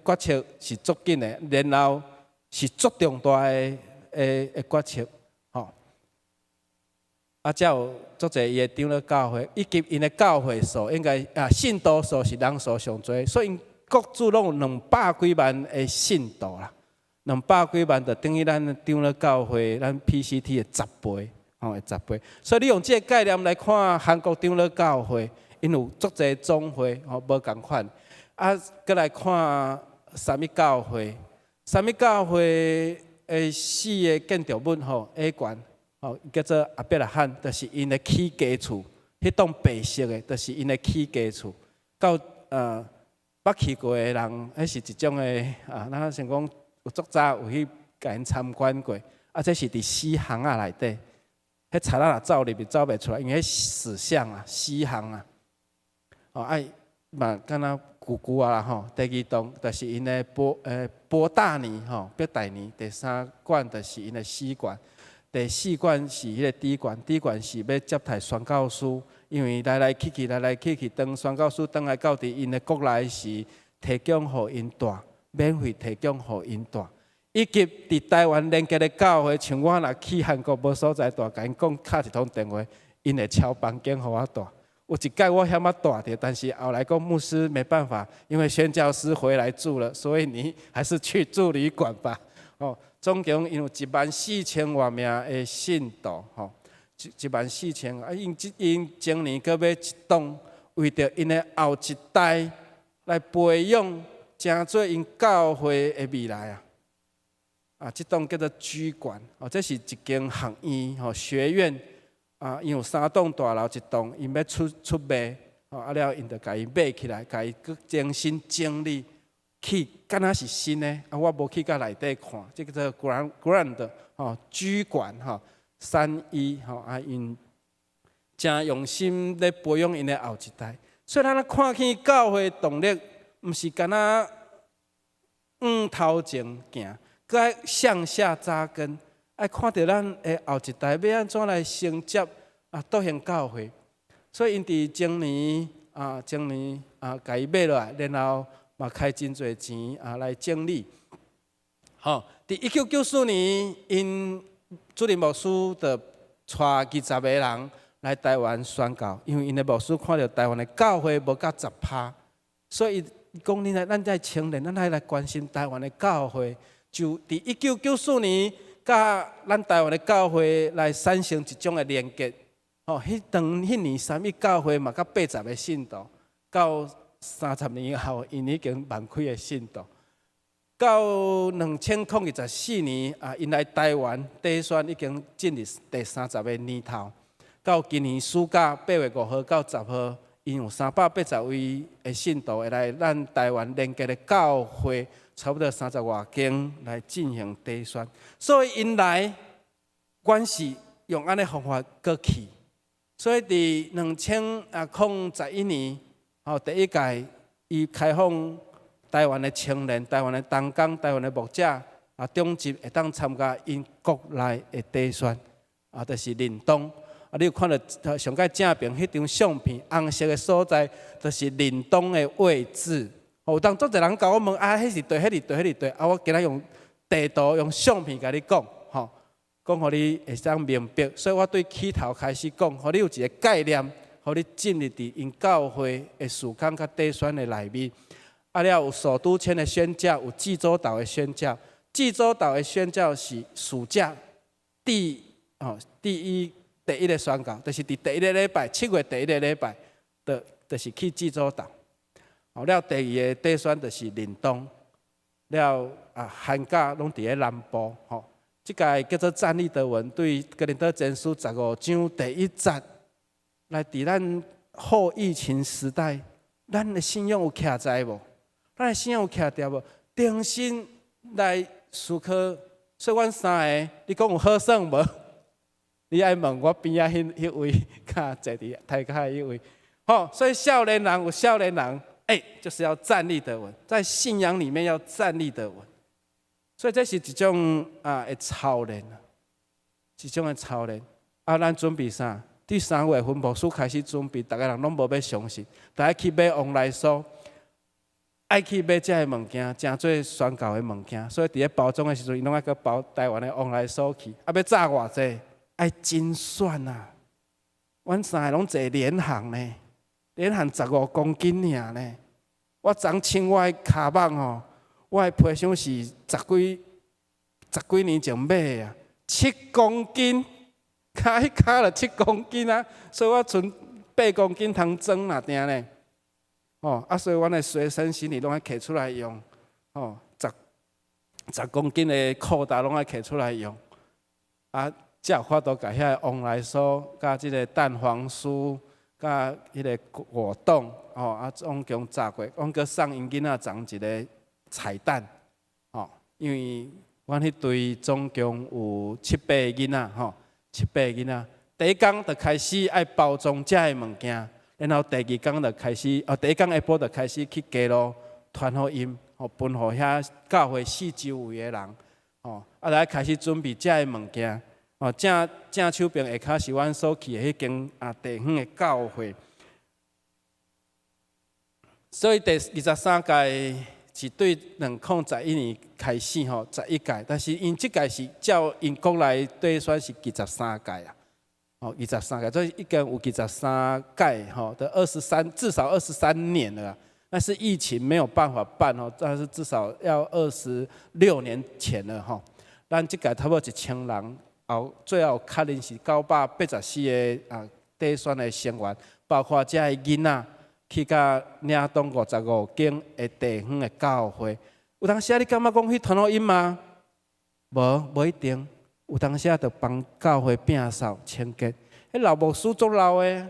后是足重大的决策，才有足侪伊的长老教会，以及因的教会数应该信徒数是人数上多，所以因各自拢有200几万的信徒啦，200几万就等于咱长老教会咱 PCT 的10倍，10倍。所以你用这个概念来看韩国长老教会。因有足侪总会无共款，再来看三密教会，三密教会的4个建筑物A 馆叫做阿伯拉罕，就是因的起家厝，迄栋白色的，就是因的起家厝。到捌去过的人，迄是一种的咱想讲有足早有去甲因参观过，这是伫死巷仔内底，迄贼仔若走入去走袂出来，因为迄死巷死巷嘛，敢若旧啦第二栋就是因的博大尼博大尼。第3馆就是因的4馆，第4馆是迄个D馆，是要接待宣教师，因为来来去去，当宣教师倒来到伫因的国内时，提供互因住，免费提供互因住，以及伫台湾连接的教会，像我若去韩国无所在住，甲因讲敲一通电话，因会抄房间互我住。有一届我险住着，但是后来讲牧师没办法，因为宣教师回来住了，所以你还是去住旅馆吧。总共有14000多名的信徒，14000。因今年搁要一栋，为着因的后一代来培养，成做因教会的未来这栋叫做居馆，这是一间学院学院。因有3栋大楼，一栋因要出卖，了因就甲伊买起来，甲伊搁重新整理，去敢若是新的。我无去甲内底看，这个叫做 Grand 居馆31因真用心咧培养因的后一代。所以咱看起教会动力，毋是敢若头前行，搁爱向下扎根。爱看到咱的后一代要安怎来承接导向教会，所以因伫前年甲伊买落来，然后嘛开真侪钱来整理。伫1994年，因主任牧师就带20个人来台湾宣教，因为因的牧师看到台湾的教会无到10%，所以伊讲：咱在青年，咱来关心台湾的教会。就伫1994年。甲咱台湾的教会来产生一种的连结，迄年三密教会嘛，甲80个信徒，到30年后，因已经万开的信徒。到2014年因来台湾第选已经进入第30个年头。到今年暑假8月5号到10号，因有380位的信徒会来咱台湾连结的教会，差不多30外间来进行地宣，所以因来关系用安尼方法过去。所以伫2011年，第一届伊开放台湾的青年、台湾的同工、台湾的牧者中级会当参加因国内的地宣，就是灵东。你有看到上界正边迄张相片，红色的所在，就是灵东的位置。有当足侪人甲我问迄是对，迄是对，迄是对。我今仔用地图、用相片甲你讲，讲互你会当明白，所以我对起头开始讲，互你有一个概念，互你进入伫因教会的事工甲地宣的内面。了有首都圈的宣教，有济州岛的宣教。济州岛的宣教是暑假第一个宣教，就是伫第一个礼拜，7月第一个礼拜，就是去济州岛。了第二个地宣就是灵东，了寒假拢伫咧南部。即届叫做站立的文，对哥林多前书15章第1节，来伫咱后疫情时代，咱的信仰有徛在无？咱的信仰有徛伫无？重新来思考。所以阮三个，你讲有好耍无？你爱问我边仔迄位，甲坐伫台下迄位。所以少年人有少年人，就是要站立的稳，在信仰里面要站立的稳。所以这是一种的操练，一种的操练。咱准备啥？第3月份牧师开始准备，大家人拢无要相信，大家去买往来所，爱去买这个物件，真做宣教的物件。所以伫咧包装的时阵，伊拢爱去包台湾的往来所去。要炸偌济？爱精选啊！阮三个拢坐联航呢，联航15公斤尔呢。我昨穿我的卡蠓我的皮箱是十几年前买的，7公斤，卡就7公斤啊！所以我存8公斤通装啦，定呢。所以阮的随身行李拢爱摕出来用，10公斤的裤带拢爱摕出来用，才有法度甲遐往来所，甲即个蛋黄酥，甲迄个果冻，总共炸过，阮阁送因囡仔长一个彩蛋，因为阮迄队总共有7、8个囡仔，7、8个囡仔。第一天就开始爱包装遮个物件，然后第二天就开始，第一天下晡就开始去街路传福音，分互遐教会4周围的人，来开始准备遮个物件。正手边下骹是阮所去的迄间地方的教会。所以第23届是对2011年开始11届，但是因即届是照因国内地选是23届啊，23届，所以一共有23届的23，至少23年了啊。但是疫情没有办法办但是至少要26年前了咱即届差不多1000人，最后确认是984个地选的成员，包括遮个囡仔。去甲领东55间的地方的教会，有当时你感觉讲去传福音吗？无一定。有当时就帮教会摒扫清洁。迄老牧师足老的，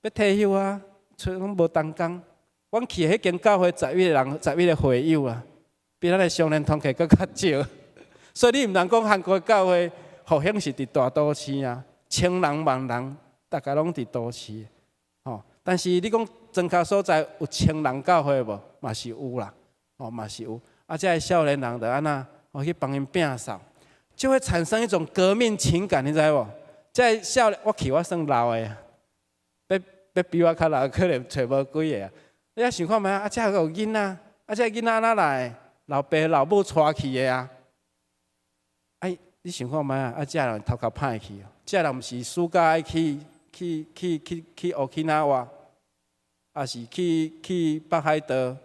要退休啊，所拢无同工。阮去迄间教会11个人，11个会友啊，比咱的少年团契搁较少。所以你毋通讲韩国教会复兴是伫大都市啊，千人万人，大家拢伫都市。但是你讲庄脚所在有1000人教会无？嘛是有啦，嘛是有。这些少年人就安那，去帮因摒扫，就会产生一种革命情感，你知无？这少年，我算老的，要比我较老，可能找无几个啊。你要想看觅这有囡仔，这囡仔安那来？老爸老母带去的啊。你想看觅这人头壳歹去，这人毋是暑假爱去Okinawa。也是去北海道，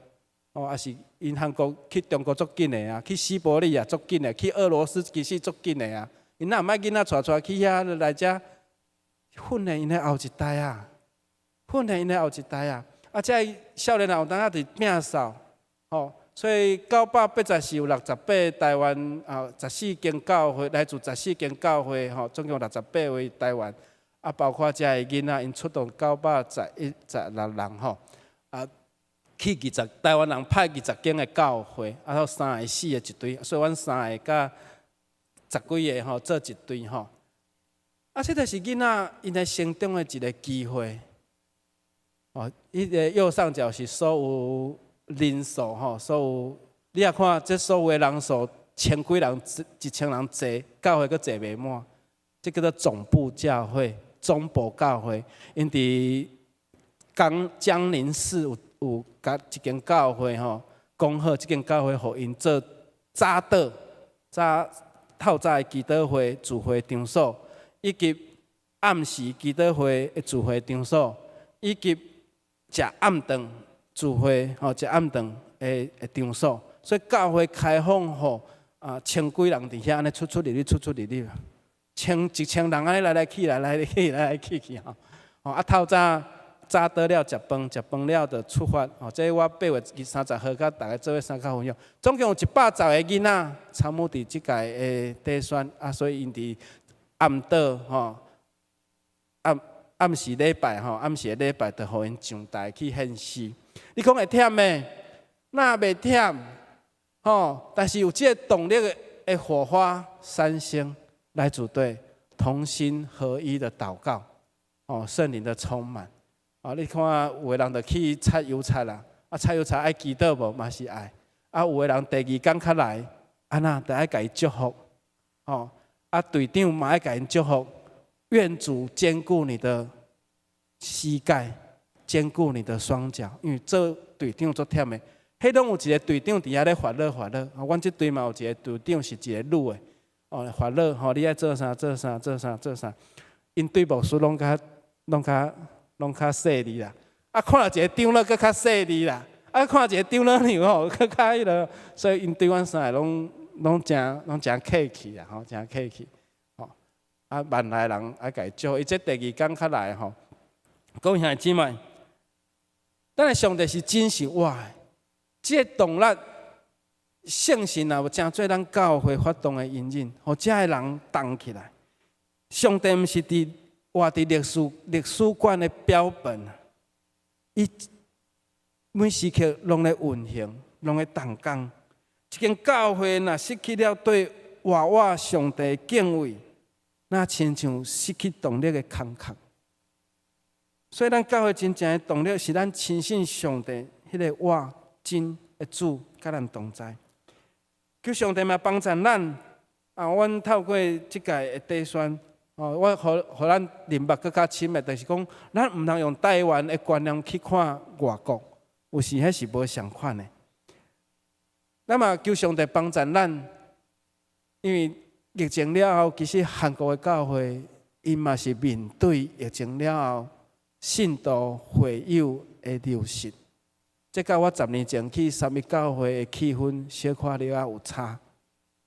也是因韩国去中国足紧的啊，去西伯利亚足紧的，去俄罗斯其实足紧的啊。因哪毋爱囡仔带去遐来遮训练因的后一代啊，训练因的后一代啊。这少年人有当下伫摒扫，所以984有68台湾14间教会，来自14间教会，总共68位台湾。包括遮个囡仔，因出动916人吼，去台湾人派20间的教会，还有3个、4个一队，所以阮3个甲10几个吼做一队吼。这就是囡仔因的成长的一个机会。伊个右上角是所有人数吼，所有你也看这所有的人数，1000几人、1000人坐，教会佫坐袂满，这叫做总部教会、总部教会。因伫江宁市有甲一间教会吼，讲好这间教会，互因做透早的祈祷会、聚会场所，以及暗时祈祷会的聚会场所，以及食暗顿聚会食暗顿的场所。所以教会开放互1000几人伫遐安尼出入，1000人安尼来去吼，透早倒了食饭了就出发。这我8月30号甲大家做伙参加分享，总共有110个囡仔参与伫即届的短宣所以因伫暗岛暗时礼拜暗时的礼拜就互因上台去献诗。你讲会忝的，那袂忝但是有这个动力的火花3星来组队，同心合一的祷告圣灵的充满。你看有的人就去插油菜啦，插油菜爱祈祷无嘛是爱，有的人第2天较来，安那就爱甲伊祝福，队长嘛爱甲因祝福，愿主坚固你的膝盖，坚固你的双脚，因为做队长足忝的，迄拢有一个队长伫遐咧发乐，阮即队嘛有一个队长是一个女的，发乐你爱做啥，因队牧师拢较细腻啦，看到一个长老佫较细腻啦，看到一个长老娘佫较迄落，所以因对阮3个拢真客气啦，真客气，万来人爱甲伊祝福，伊这第2天较来各位兄弟姊妹，咱的上帝是真是活的，这个动力圣神也有真做咱教会发动的引领，互遮个人动起来。上帝毋是活伫历史馆的标本，伊每时刻拢咧运行，拢咧动工。一间教会若失去了对活上帝敬畏，那亲像失去动力的空壳。所以咱教会真正的动力是咱亲信上帝迄个活真的主甲咱同在。求上帝嘛帮助咱阮透过即届的短宣。我互咱明白更较深的，就是讲，咱毋通用台湾的观念去看外国，有时迄是无相款的。咱嘛求上帝帮助咱，因为疫情了后，其实韩国的教会因嘛是面对疫情了后，信徒会友的流失。这甲我10年前去三一教会的气氛小可了有差，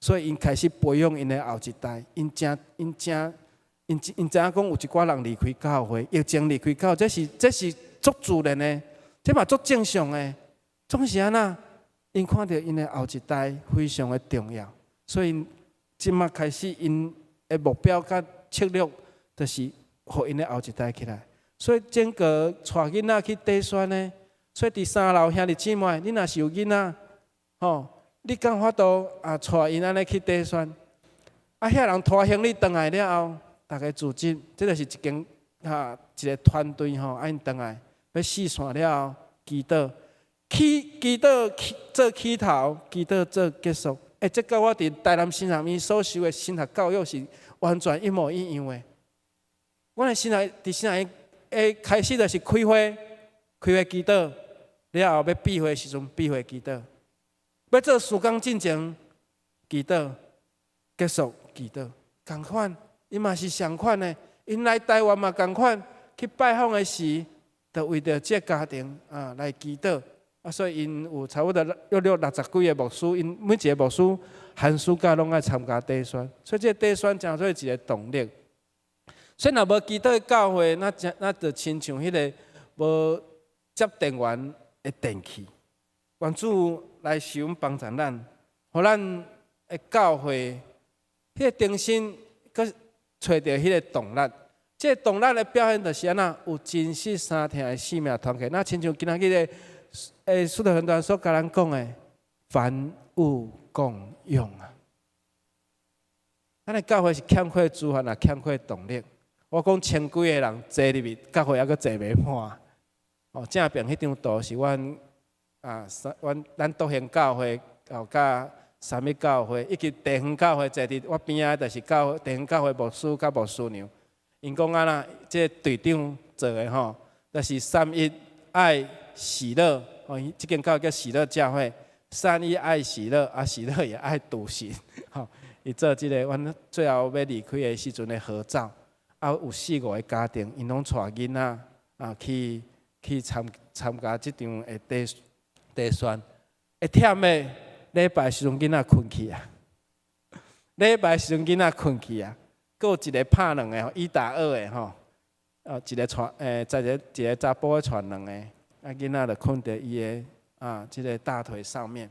所以因开始培养因的后一代，因知影讲有一寡人离开教会，疫情离开教会，这是足自然的，这嘛足正常的。总是安那，因看到因的后一代非常的重要，所以即马开始因的目标甲策略，就是互因的后一代起来。所以整个带囡仔去短宣呢，所以第3楼兄弟姊妹，你若是有囡仔，你敢法度带因安尼去短宣？遐人拖行李回来了后。大家组织，这就是一个团队因回来要试线了后，祈祷做起头，祈祷做结束。这跟我伫台南新学院所受的神学教育是完全一模一样的。我的新学开始就是开会祈祷，了后要闭会时阵闭会祈祷，要做事工进前祈祷，结束祈祷，同款。伊嘛是相款的，因来台湾嘛同款，去拜访的时，就为着这家庭来祈祷。所以因有差不多60几个牧师，因每一个牧师寒暑假拢爱参加短宣，所以这短宣成做一个动力。所以若无祈祷的教会，那就亲像迄个无接电源的电器。愿主来使用帮助咱，互咱的教会迄个中心，佮找到迄个动力，这动力的表现就是安那有真实三天的生命团契。那亲像今仔日的使徒行传所甲咱讲的，凡物共用啊。咱的教会是欠缺资源也欠缺动力。我讲千几个人坐入去，教会还阁坐袂满。哦，正边迄张图是阮咱独行教会哦，甲三密教会以及地方教会坐伫我边仔，就是地方教会牧师甲牧师娘。因讲安那，这队长做的吼，就是3-1爱喜乐哦，这间教会叫喜乐教会。3-1爱喜乐，喜乐也爱笃行。吼，伊做这个，阮最后要离开的时阵的合照，有4-5个家庭，因拢带囡仔去参加这场的地宣。会忝的礼拜时阵囡仔困去啊，礼拜时阵囡仔困去啊。佫有一个拍两个，1打2的吼，一个传再一个查甫的传两个，囡仔就困在伊的这个大腿上面。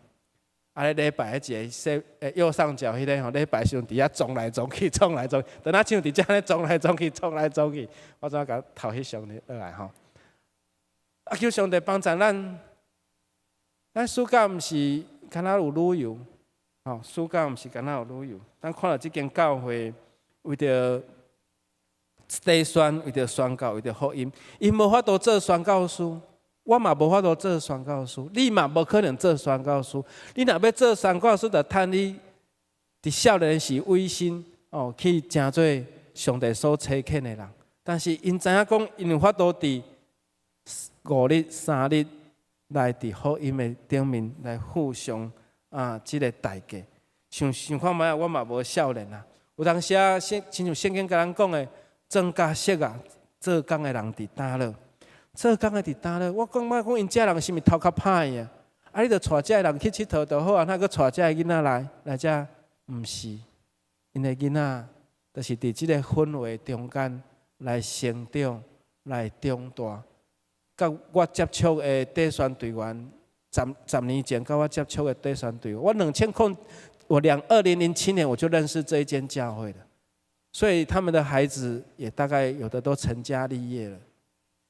咧礼拜迄一个右上角迄个吼，礼拜时阵伫遐撞来撞去，撞来撞去，等下像伫遮咧撞来撞去，撞来撞去，我怎甲头翕上落来吼？求上帝帮助咱暑假毋是敢若有旅游，吼，暑假毋是敢若有旅游，咱看到即间教会。为着地宣，为着宣教，为着福音，因无法度做宣教师，我嘛无法度做宣教师，你嘛无可能做宣教师。你若要做宣教师，就趁你伫少年时委身哦，去成做上帝所差遣的人。但是因知影讲，因有法度伫5日、3日来伫福音的顶面来付上即个代价。想看卖，我嘛无少年啊。有当时啊，亲像圣经甲咱讲的，庄稼熟啊，做工的人伫倒落，做工的伫倒落。我讲因遮人是毋是头壳歹啊？你着带遮人去佚佗就好啊，那个带遮囡仔来遮，毋是，因的囡仔就是伫即个氛围中间来成长，来长大。甲我接触的地宣队员，10年前甲我接触的地宣队员，我2007年我就认识这一间教会了，所以他们的孩子也大概有的都成家立业了。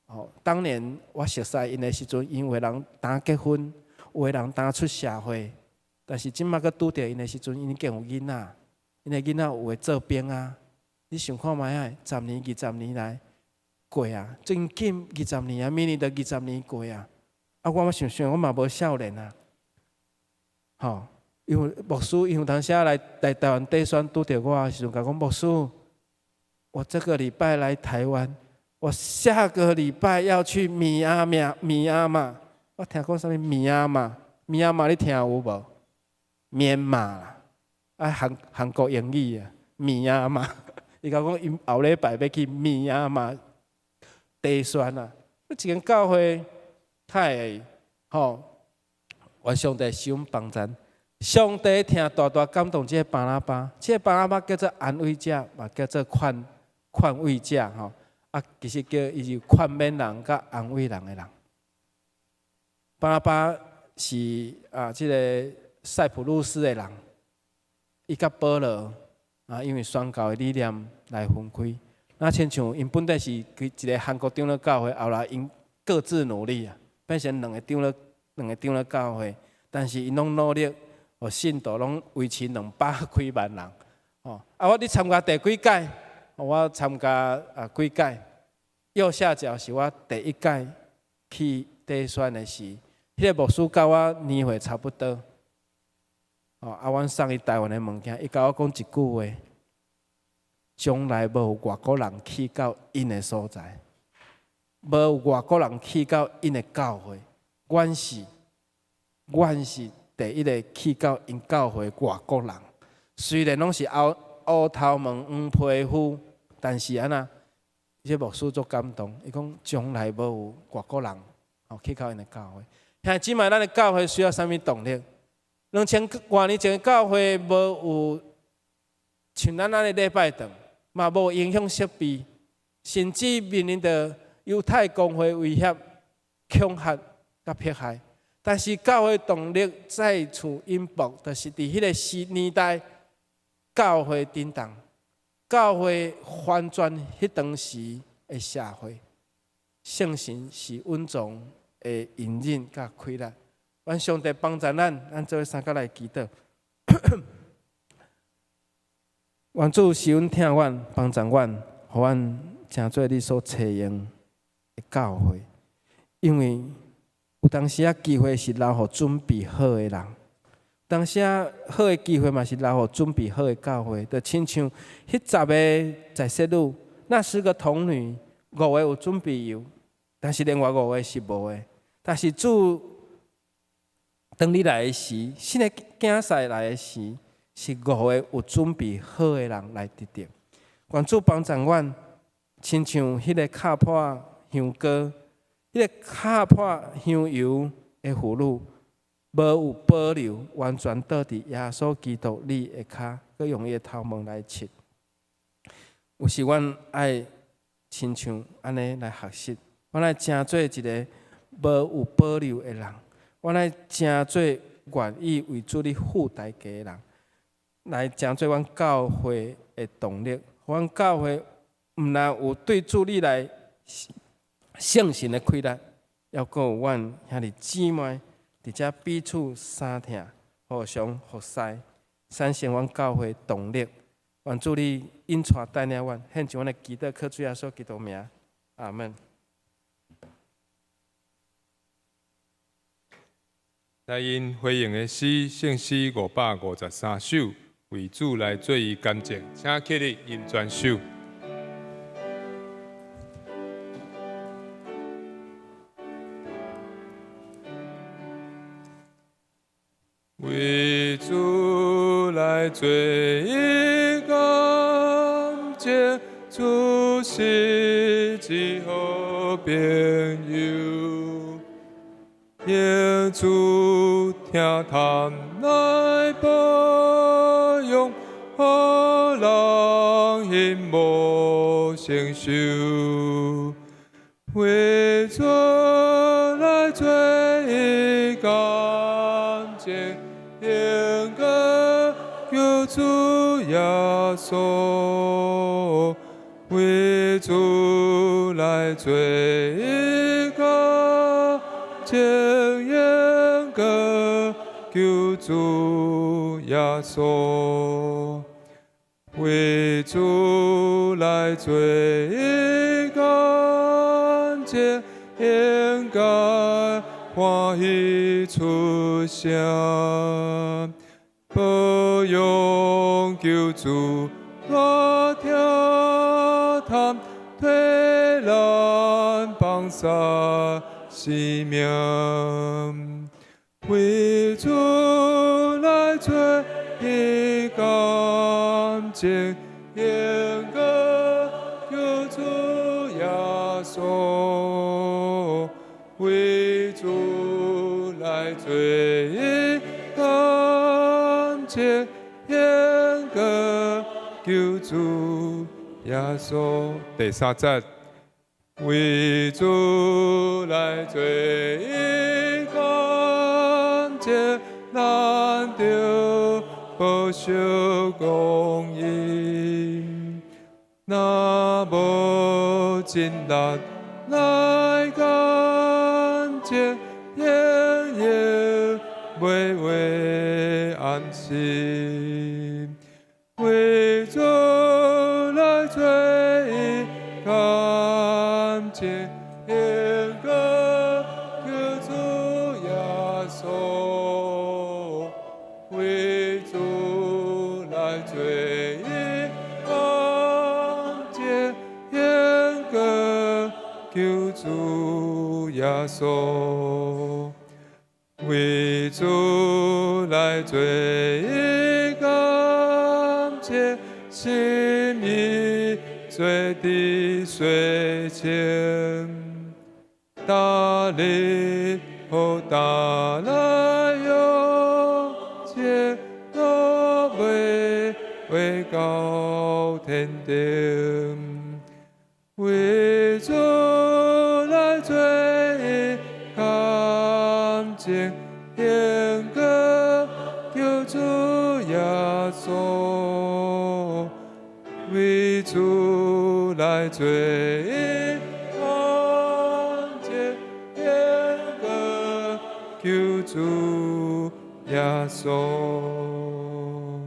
哦，当年我熟悉因的时阵，因为人当结婚，有的人当出社会，但是即马佮拄着因的时阵，因已经有囡仔，因的囡仔有的做兵啊。你想看卖啊？10年、20年来过啊，真紧20年啊，明年就20年过啊。我想我嘛无少年啊，吼。因为牧师，因为当时来台湾地宣拄着我的时阵，甲讲牧师，我这个礼拜来台湾，我下个礼拜要去米亚马。我听讲啥物米亚马，你听有无？缅马啦，韩国英语啊，米亚马。伊甲讲，因后礼拜要去米亚马地宣啊。一间教会太吼，愿上帝使用帮咱。上帝听大感动，这个巴拿巴，这个巴拿巴叫做安慰者，嘛叫做宽慰者吼。其实叫伊是宽免人甲安慰人的人。巴拿巴是这个塞浦路斯的人，伊甲保罗因为宣教的理念来分开。那亲像因本来是一个韩国长老教会，后来因各自努力变成两个长老教会，但是因拢努力。信徒拢维持200几万人，我咧参加第几届？我参加几届？右下角是我第1届去地宣的时，迄个牧师甲我年岁差不多。阮送伊台湾的物件，伊甲我讲一句话：将来无有外国人去到因的所在，无有外国人去到因的教会，阮是。第一个去到因教会外国人，虽然拢是乌头毛、黄皮肤，但是这牧师足感动。伊讲将来无有外国人去到因的教会。现即卖咱的教会需要啥物动力？2000多年前的教会无有像咱安尼礼拜堂，嘛无影响设备，甚至面临着犹太公会威胁、恐吓甲迫害。但是教会动力再次引爆，就是伫迄个年代，教会震动，教会翻转迄当时的社会，圣神是稳重的引领甲开力。愿上帝帮助咱做三角来祈祷。愿主是阮听阮，帮助阮，互阮成做你所采用的教会。因为有当时啊，机会是留互准备好的人。当时啊，好的机会嘛是留互准备好的教会，就亲像迄10个在色女，那10个童女，5个有准备油，但是另外5个是无的。但是主当你来的时，新的竞赛来的时，是5个有准备好的人来得着。愿主帮助阮，亲像迄个敲破香膏，迄个敲破香油的妇女。无有保留，完全倒伫耶稣基督你的骹，佮用伊的头毛来切。有时阮爱亲像安尼来学习，阮爱真做一个无有保留的人，阮爱真做愿意为主你付代价的人，来真做阮教会的动力。阮教会毋但有对主你来圣神的开力，要阁有阮兄弟姊妹。伫遮彼此相听，互相服侍，产生阮教会动力。愿主你引带带领阮，献上阮的祈祷，靠主耶稣基督名，阿门。来因回应的诗，圣诗553首，为主来做伊感谢，请起立因全首。为主来做伊感谢，主是一好朋友，愿主听谈来保佑，好人因无成就，为主来做伊感谢。应该救主耶稣，为主来做一个，应该救主耶稣，为主来做一个，应该。欢喜出声，保佑救主大跳谈，推咱放下性命，为主来做一感情，应该救主耶稣。为主来做伊感谢，应该救主耶稣。第3节，为主来做伊感谢，咱着保守公义，若无真力来感谢，夜夜安息，为主来做伊感谢，应该救主耶稣，为主来做伊感谢，应该救主耶稣。为主来做伊感谢，心意做滴水清，大力好大来用，切落为高天顶，为主来做伊感谢。应该救主耶稣，为主来最安静天歌，求主耶稣。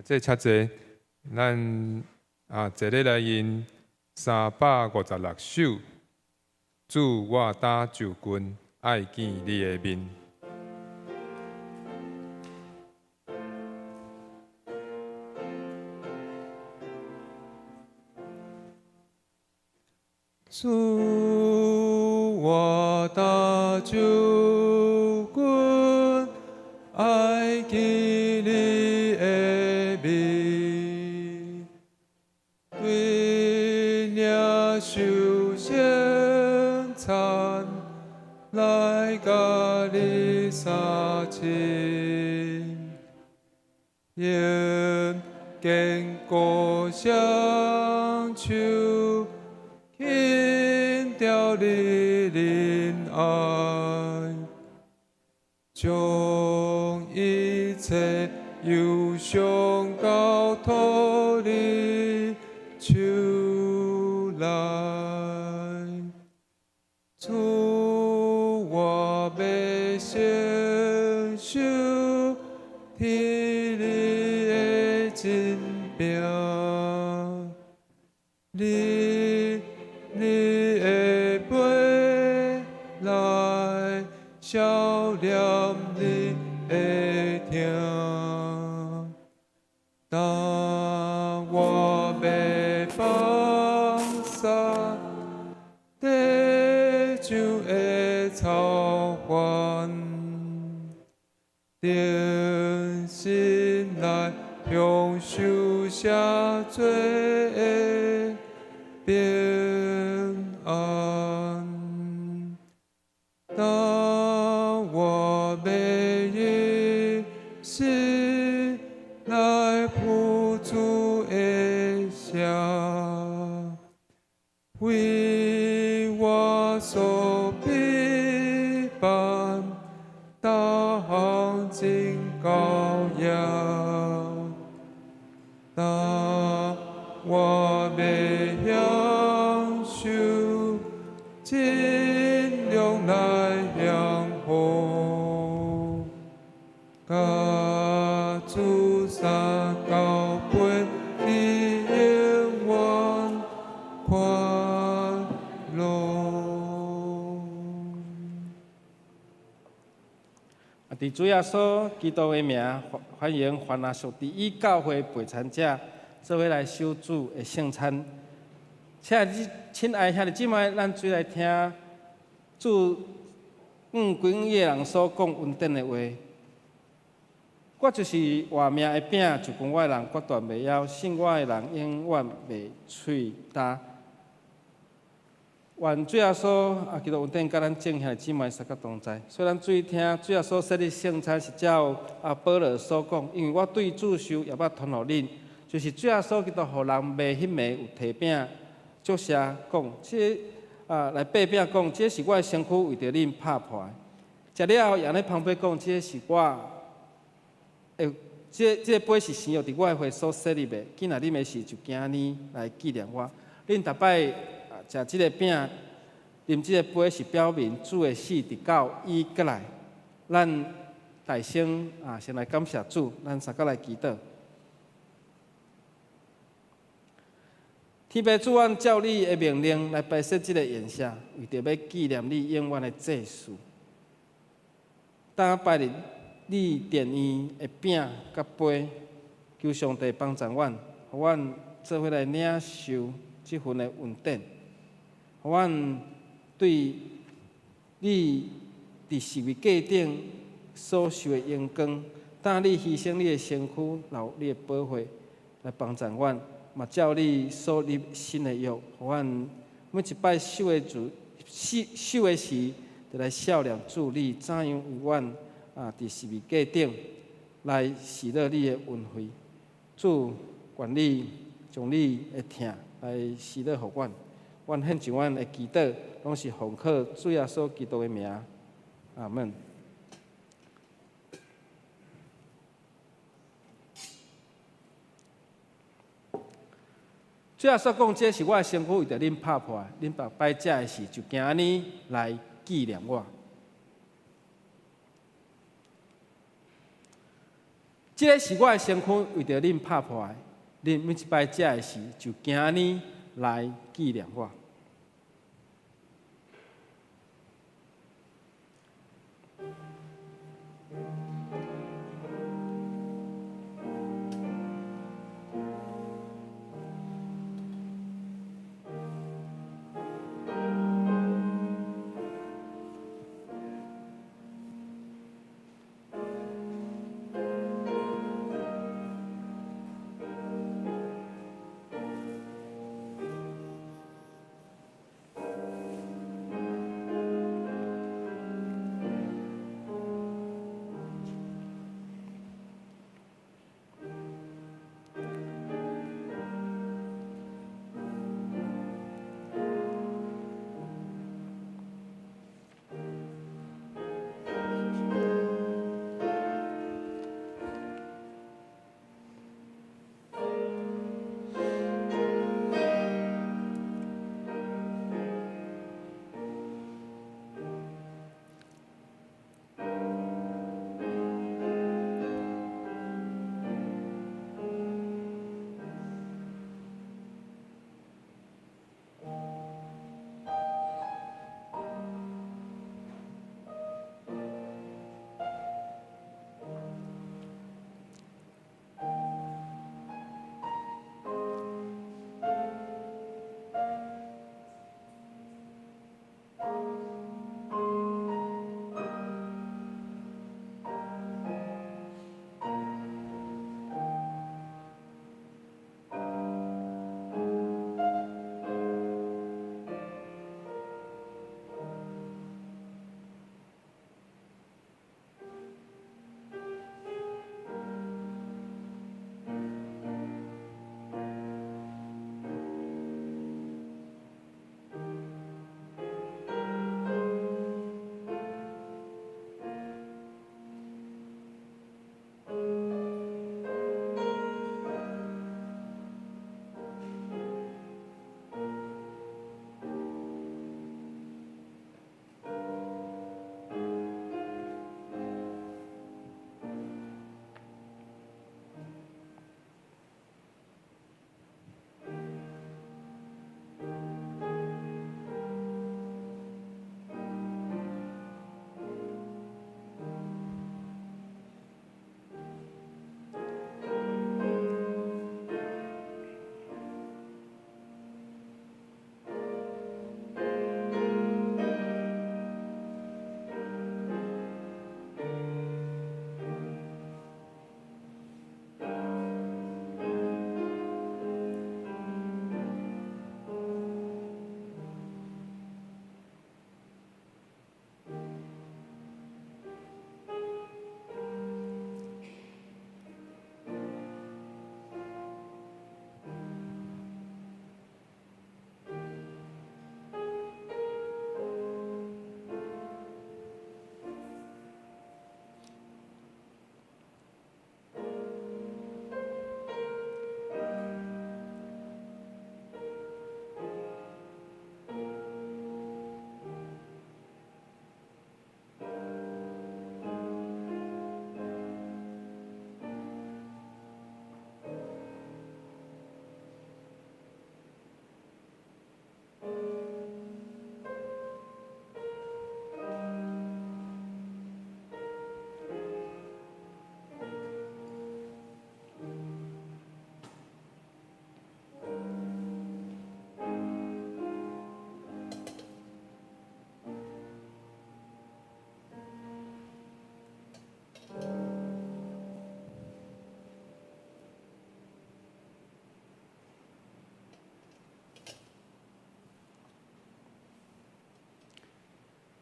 这恰济，咱坐咧来因356首，主我打就军，爱见你的面。主我打就军，爱见你的面，对领受圣餐，来甲你相亲，因坚固相求。因着你怜爱，将一切忧伤交托你手来。主我要承受天你的真命，你的背来笑念你的听，当我要放下地上的操烦，定心来享受下罪的平安。当我每日是来辅助的下，为我所批判，当真羔羊。当我要享受尽量来享福，甲主三交陪你永远快乐。伫主耶稣基督的名，欢迎凡那属第一教会陪参者，做伙来守主的圣餐。亲爱兄弟姊妹，咱最来听主几个人所讲恩典的话。我就是活命的饼，就讲我的人决断袂枵，信我的人永远袂喙焦。愿主耶稣基督恩典，甲咱众兄弟姊妹三角同在。所以咱注意听，主耶稣设立圣餐是照保罗所讲，因为我对主受也捌传互恁，就是主耶稣基督互人袂迄暝有提饼，作写讲，这来擘饼讲，这是我的身躯为着恁拍破的。食了后，也咧旁边讲，这是我，这个杯是生药伫我的会所设立的。今仔恁的事就今年来纪念我。恁逐摆食即个饼，啉即个杯是表明主的死直到伊过来。咱大声先来感谢主，咱三个来祈祷。天父主，按照你的命令来摆设即个宴席，为着要纪念你永远的祭祀。当拜日你殿院的饼甲杯，求上帝帮助阮，互阮做伙来领受即份的恩典，互阮对你伫十字架顶所受的荣光，当你牺牲你的身躯，留你的宝血来帮助阮。嘛，照你所立新的约，互阮每一摆守的时，就来笑念主你怎样为阮伫十字架顶来喜乐你的恩惠。主，愿你将你的疼来喜乐互阮，阮献上阮的祈祷，拢是奉靠主耶稣基督的名，阿门。最后所讲，这是我的身躯为着恁拍破的，恁白拜这的事，就今日来纪念我。这个是我的身躯为着恁拍破的，恁每一摆这的事，就今日来纪念我。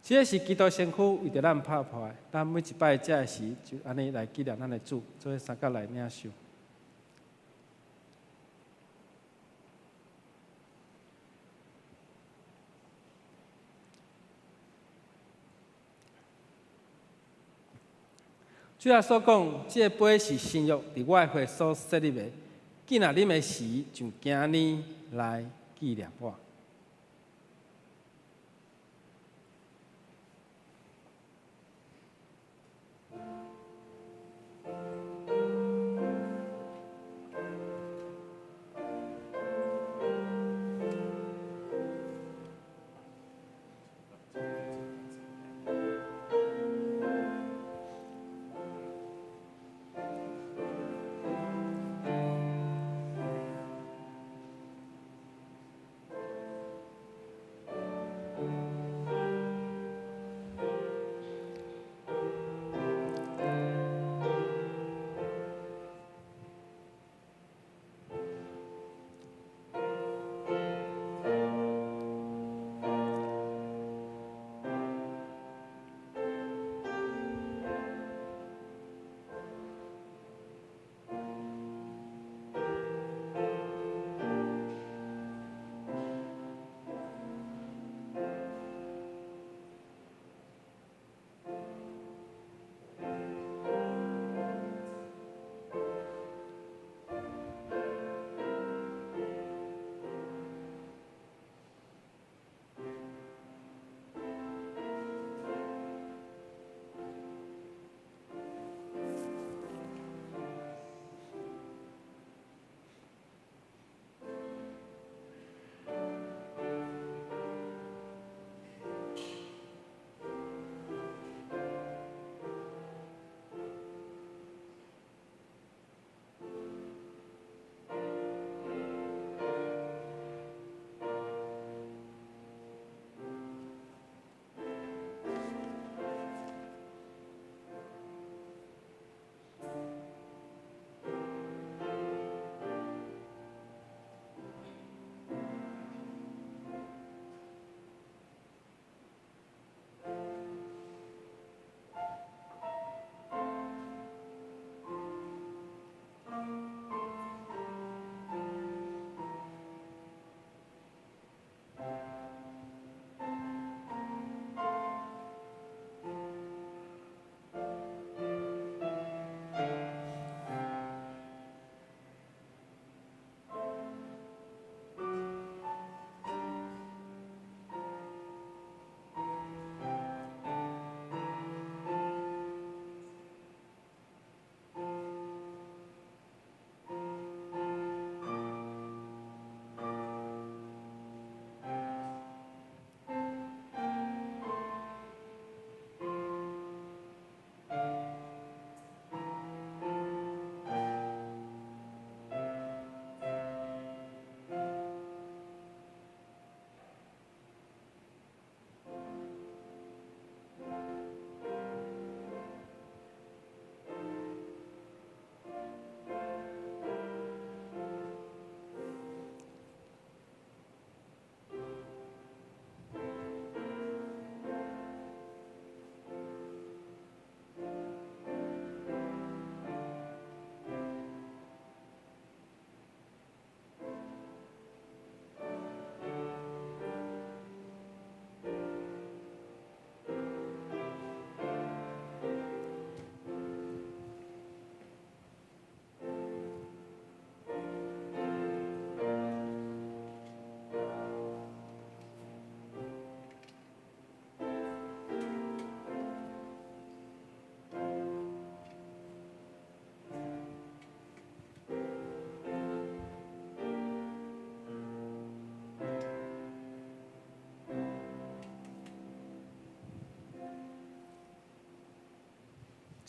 这是基督身躯为着咱拍破的，咱每一摆这的时，就安尼来纪念咱的主，做伙三角来领受。主要所讲，这杯是新约，伫我的会所设立的。既然恁的时，就今日来纪念我。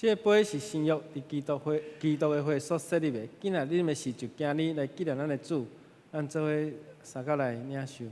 这个杯是新约伫基督的会所设立的。今仔日的事就今日来纪念咱的主，咱做伙三角来领受。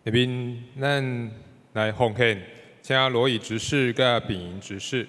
下面咱来奉献，请罗以执事甲秉莹执事。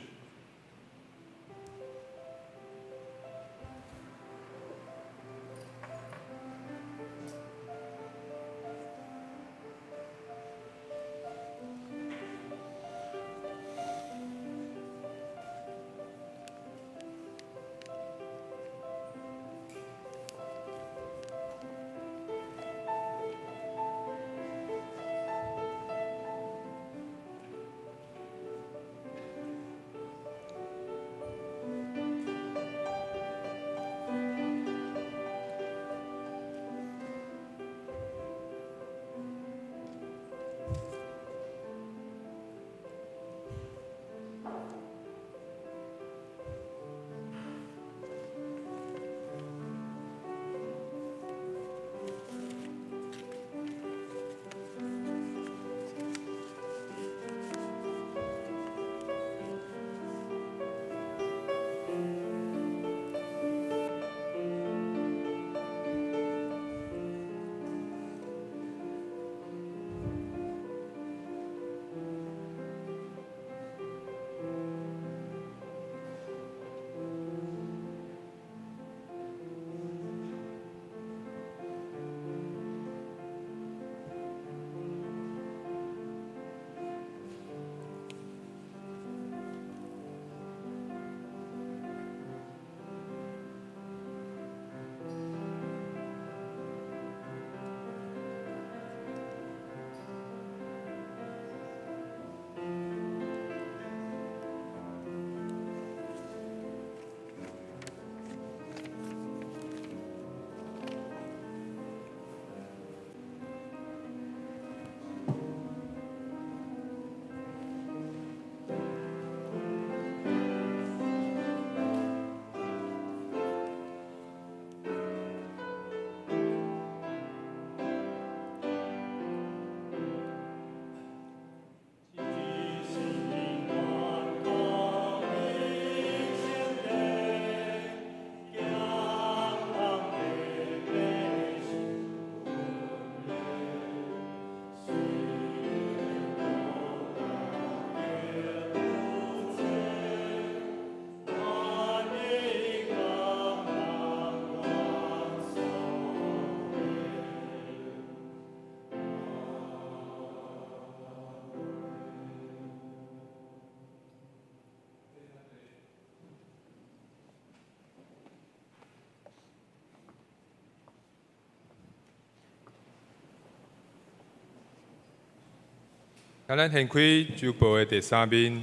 咱掀开周报的第3面，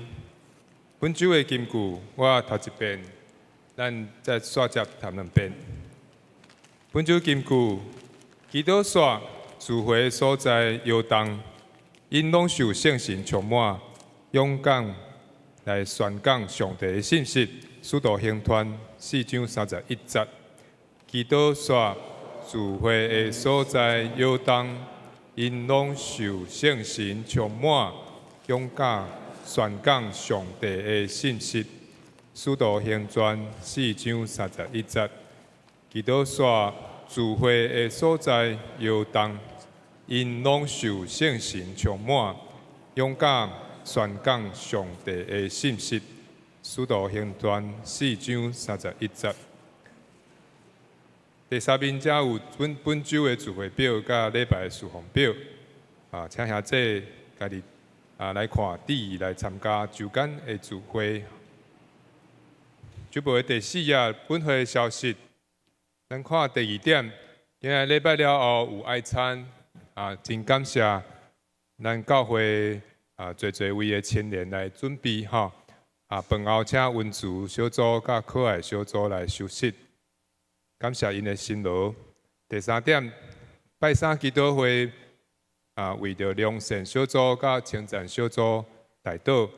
本周的金句我读一遍，咱再刷接读2遍。本周金句，基督说聚会所在摇动，因拢受圣神充满，勇敢来宣讲上帝的信息。使徒行传4章31节，基督说聚会的所在摇动。因拢受圣神充满，勇敢宣讲上帝的信息。使徒行传4章31节，基督说聚会的所在摇动，因拢受圣神充满，勇敢宣讲上帝的信息。使徒行传4章31节。第3面则有本周的聚会表甲礼拜的事项表，请兄弟家己来看第2来参加周间的聚会。周报的第4页本会的消息，咱看第2点，今日礼拜了后有爱餐，真感谢咱教会侪位的青年来准备饭后请文字小组甲课外小组来休息。感谢因的辛劳。第3点，拜3基督会为着良善小组甲称赞小组代祷，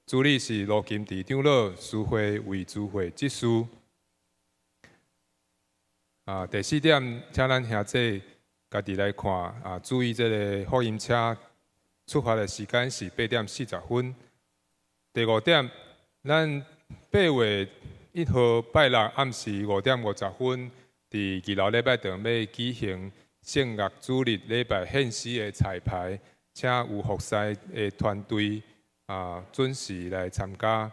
主理是罗金池长老，司会为主会执事。第4点，请咱兄弟家己来看注意这个福音车出发的时间是8点40分。第5点，咱8月1号拜6暗时5点50分，伫二楼礼拜堂要举行圣乐主日礼拜献诗的彩排，请有服侍的团队准时来参加。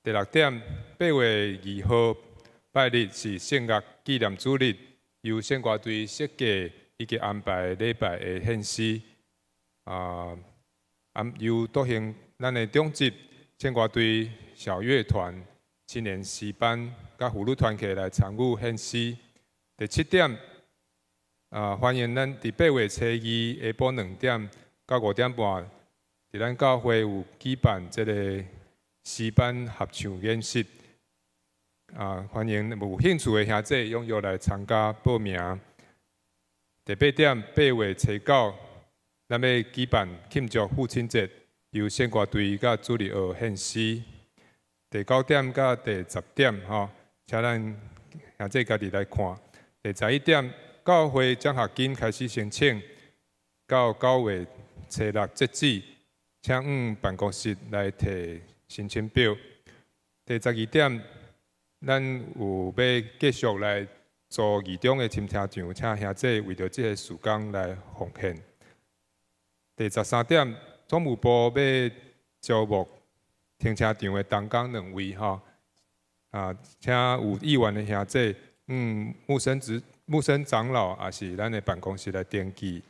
第6点，8月2号拜日是圣乐纪念主日，由圣歌队设计以及安排礼拜的献诗。由独行咱的中职圣歌队小乐团、青年诗班、甲妇女团体来参与献诗。第7点，欢迎咱伫8月初2下晡2点到5点半，伫咱教会有举办这个诗班合唱演习。欢迎有兴趣的兄弟踊跃来参加报名。第8点，8月初9，咱要举办庆祝父亲节，由圣歌队甲主日学献诗。第9点甲第10点，请咱兄弟家己来看。第11点，教会奖学金开始申请，到9月初6截止，请办公室来提申请表。第12点，咱有要继续来做义中的深听场，请兄弟为着这个事工来奉献。第13点，总务部要招募停车场的同工2位请有意愿的兄弟，牧生长老也是咱的办公室来登记。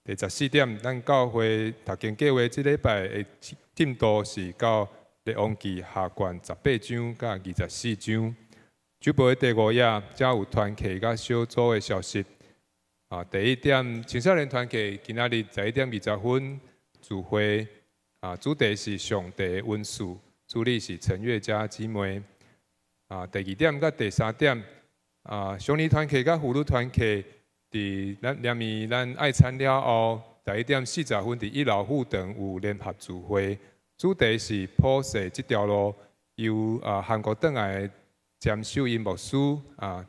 第14点，咱教会读经计划这礼拜的进度是到列王记下卷18章甲24章。主报的第5页，才有团契甲小组的消息。第1点，青少年团契今仔日11点20分聚会。主题是上帝的恩赐，主理是陈月佳姊妹。第2点甲第3点，兄弟团契甲妇女团契，伫咱念伊咱爱餐了后，第1点40分伫1楼副堂有联合聚会。主题是普世这条路，由韩国转来的詹秀英牧师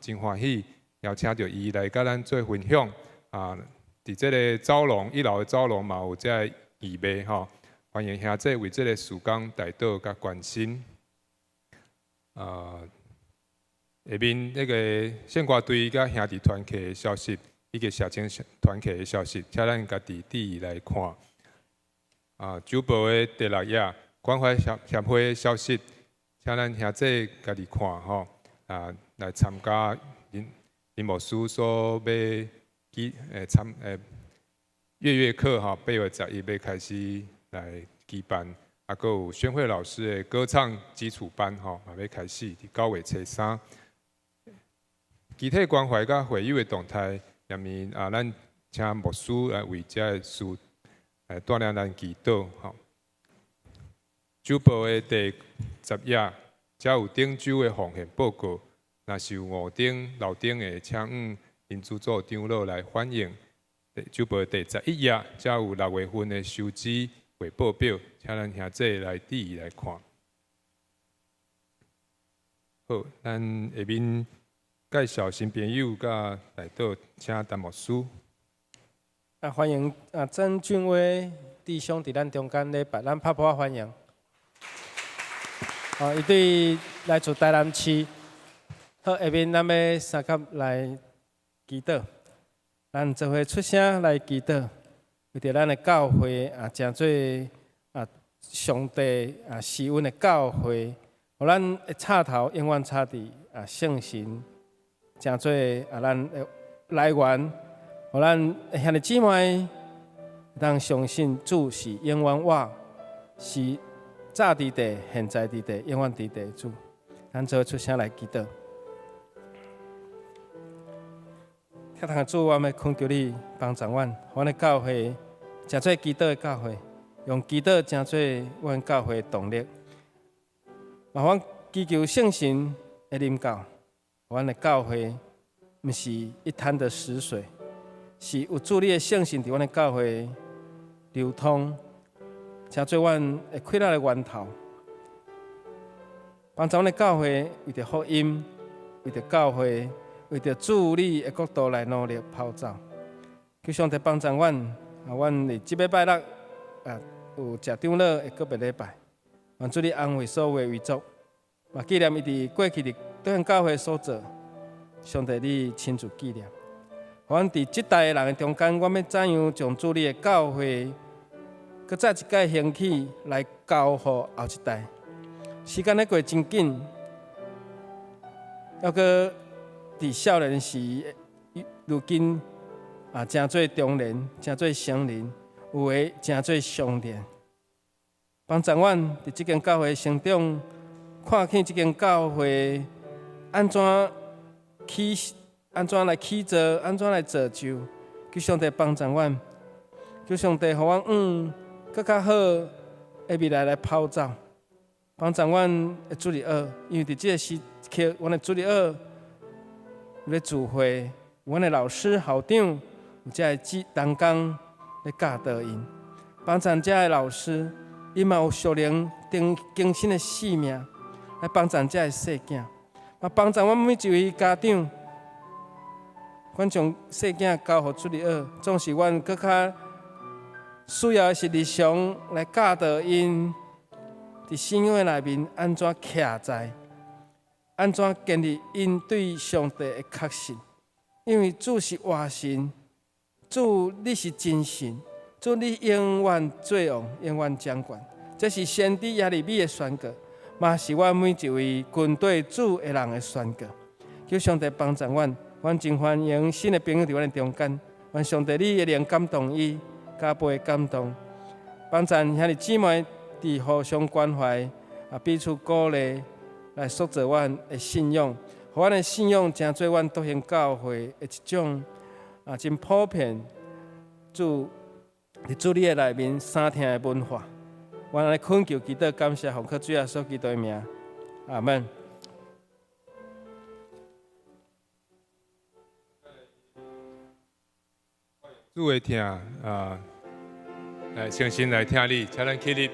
真欢喜，邀请到伊来甲咱做分享。伫这个走廊1楼的走廊嘛有这个义卖欢迎兄弟为这个事工代祷甲关心。下面那个圣歌队甲兄弟团契的消息，以及社青团契的消息，请咱家己注意来看。主报的第6页，关怀协会的消息，请咱兄弟家己看来参加林牧师所要月课8月11要开始来举办，还有宣慧老师的歌唱基础班也要开始，伫9月初3。具体关怀甲会友的动态，下面咱请牧师来为这个事来带领咱祈祷主报的第10页，才有顶周的奉献报告。若是有5顶、6顶的，请因主组长老来反映。主报第11页，才有6月份的收支汇报表，请咱兄弟来注意来看。好，咱下面介绍新朋友甲来到，请陈牧师。欢迎曾俊威弟兄伫咱中间礼拜，咱拍拍欢迎。伊对来自台南市。好，下面咱要三甲来祈祷，咱做伙出声来祈祷，为着咱的教会诚做上帝施恩的教会，互咱的插头永远插伫圣神，诚做咱的来源，互咱兄弟姊妹当相信主是永远我，是早伫地，现在伫地，永远伫地主。咱做伙出声来祈祷。听堂主，我们恳求你帮助阮，阮的教会诚做祈祷的教会，用祈祷诚做阮教会的动力。麻烦祈求圣神的临到，阮的教会毋是一滩的死水，是有主你的圣神伫阮的教会流通，诚做阮会快乐的源头。帮助阮的教会为着福音，为着教会。为着主你的国度来努力跑走，求上帝帮助阮。阮伫即礼拜六有食长老的个别礼拜，愿主你安慰所有的遗族，嘛纪念伊伫过去伫对向教会所做，上帝你亲自纪念。互阮伫即代人的中间，我要怎样将主你的教会，搁再一届兴起来交予后一代。时间咧过真紧，要搁伫少年时，如今真做中年，真做成人，有诶真做上年。帮助阮伫即间教会成长，看见即间教会安怎来起造，安怎来造就，求上帝帮助阮，求上帝互阮更较好的未来来跑走，帮助阮的主日学，因为伫即个时刻，阮的主日学有咧聚会，阮的老师校长有遮个同工咧教导因，帮助遮个老师。伊嘛有属灵更新的使命，来帮助遮个细囝，嘛帮助阮每一位家长，阮将细囝交予主日学，总是阮更较需要的是日常来教导因，伫信仰内面安怎徛在，安怎建立因对上帝的确信，因为主是活神，主你是真神。主，你永远做王，永远掌权。这是先知耶利米的宣告，嘛是阮每一位军队主的人的宣告。求上帝帮助阮，阮真欢迎新的朋友伫阮的中间。愿上帝你的灵感动伊，加倍感动，帮助兄弟姊妹伫互相关怀，彼此鼓励，来塑造阮的信仰，互阮的信仰成做阮独行教会的一种真普遍。伫主你的内面三听的文化，我来恳求祈祷感谢，奉靠主耶稣基督的名，阿门。主会听来诚心来听你，请咱起立。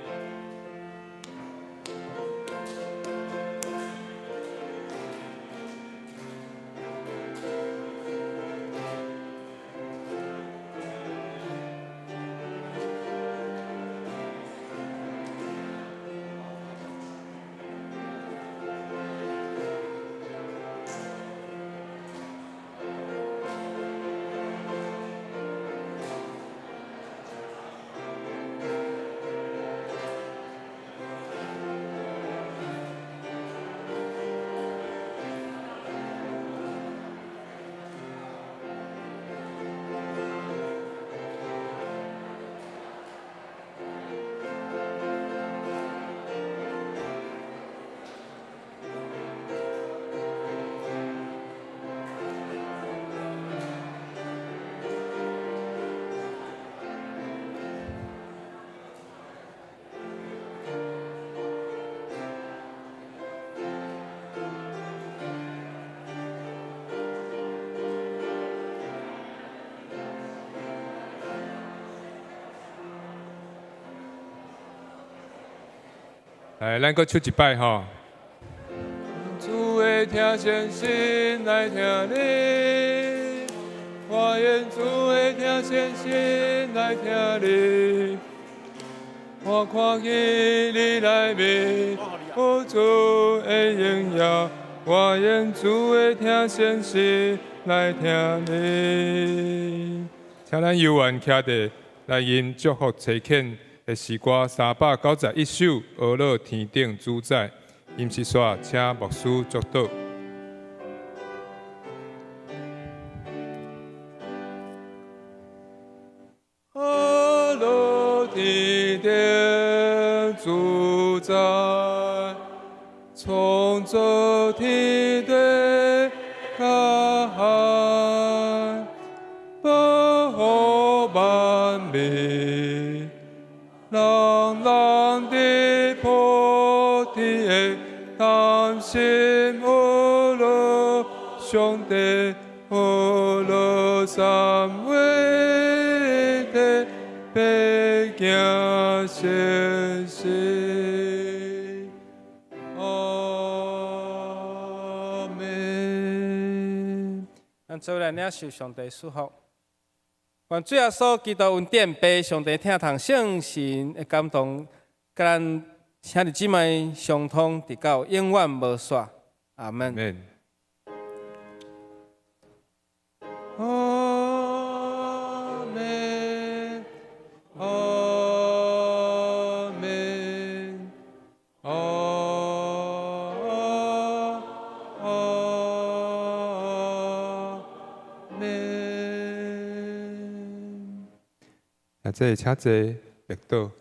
来，咱搁唱一摆吼。主会听先心来听你，我愿主会听先心来听你。我看见你内面有主的荣耀，我愿主会听先心来听你。请咱犹原徛伫来吟祝福齐恳。的诗歌391首，俄勒天顶主宰，吟诗煞，请牧师作导。俄勒天顶主宰，创造天地大海，保护万民。人的菩提的担心，阿罗上帝，阿罗三位的白行先生，阿门。咱做来领受上帝祝福。愿主耶稣基督恩典，被上帝听从圣神的感动，甲咱兄弟姊妹相通，直到永远无煞。阿门。阿也这请坐白岛。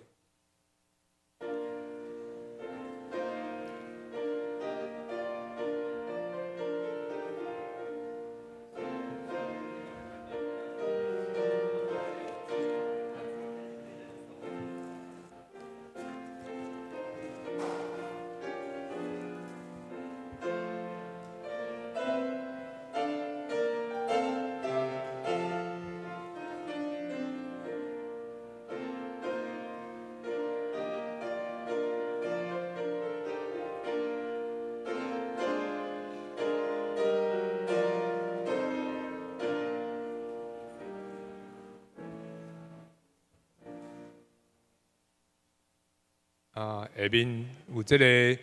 下面有这个，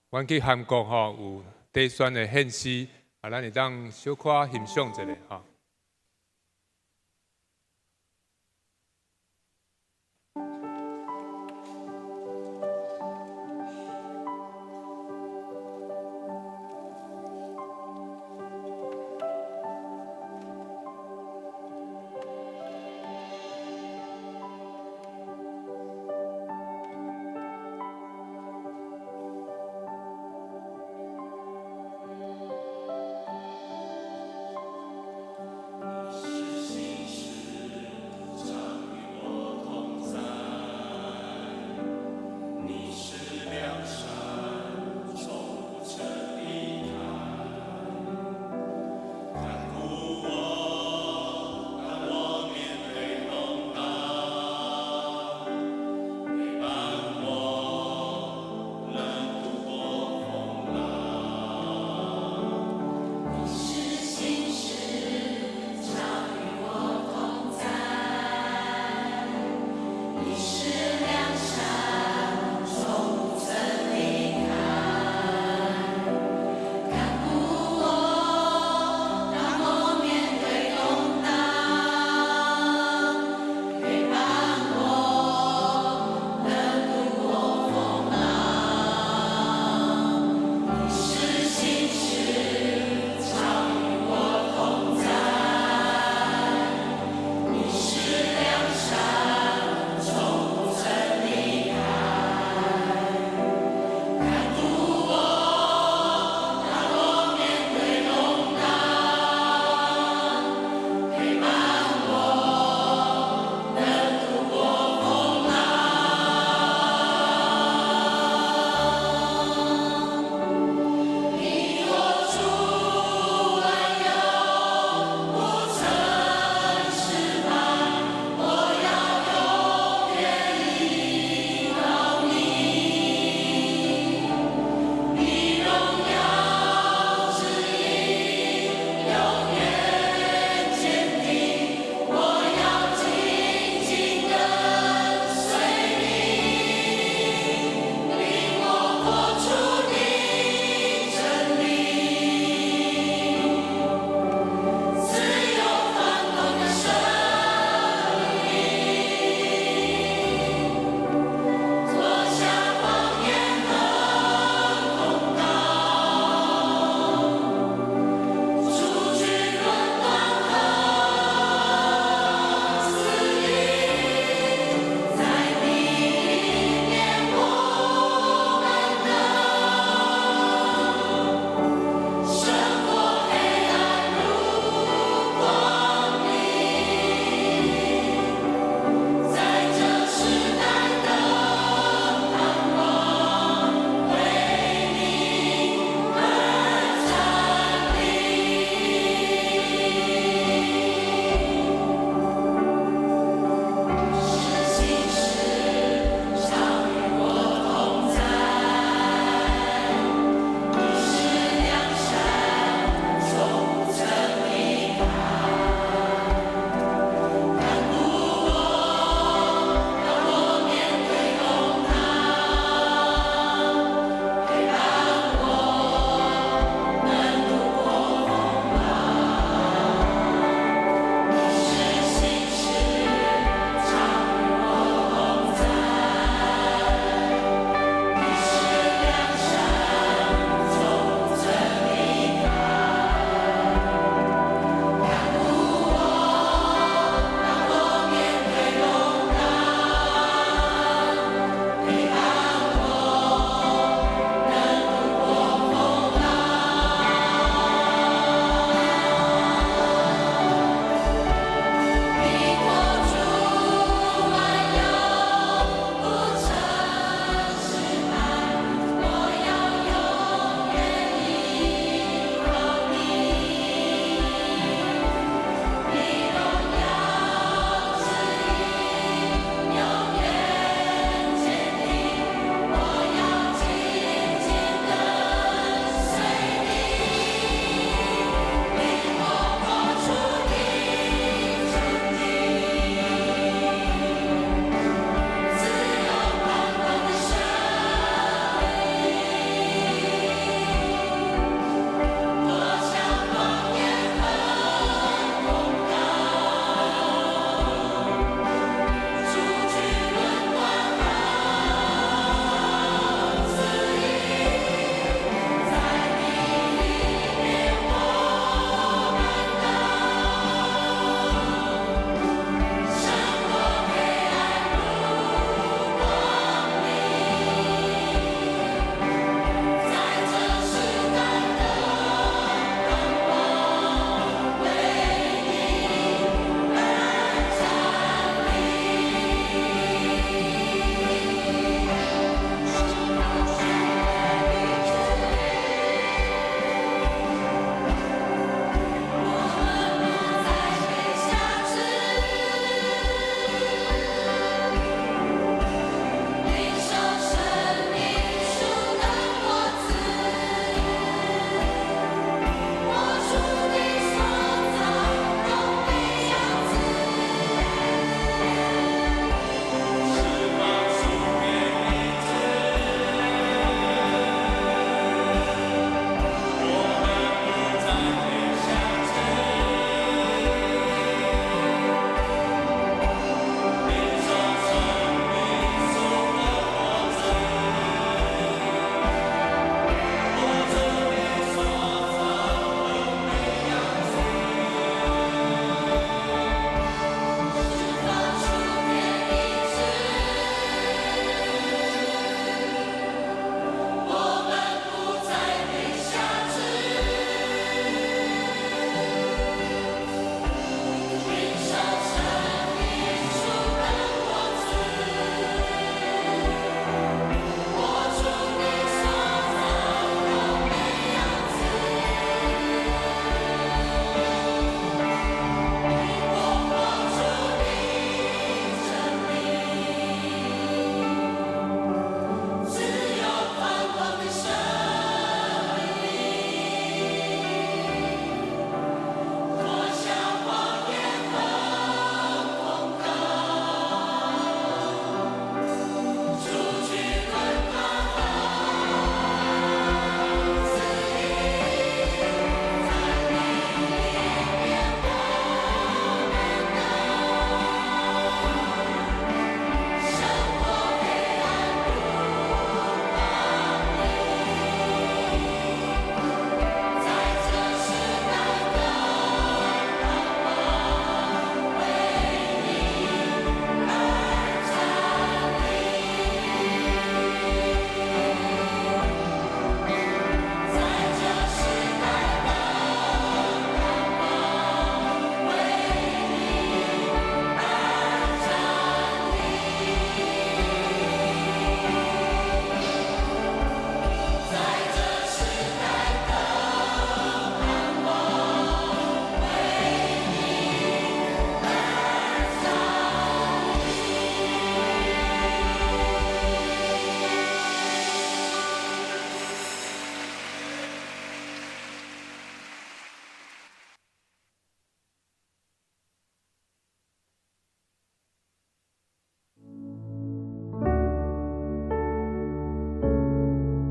阮去韩国吼有短宣的献诗，咱会当小可欣赏一下吼。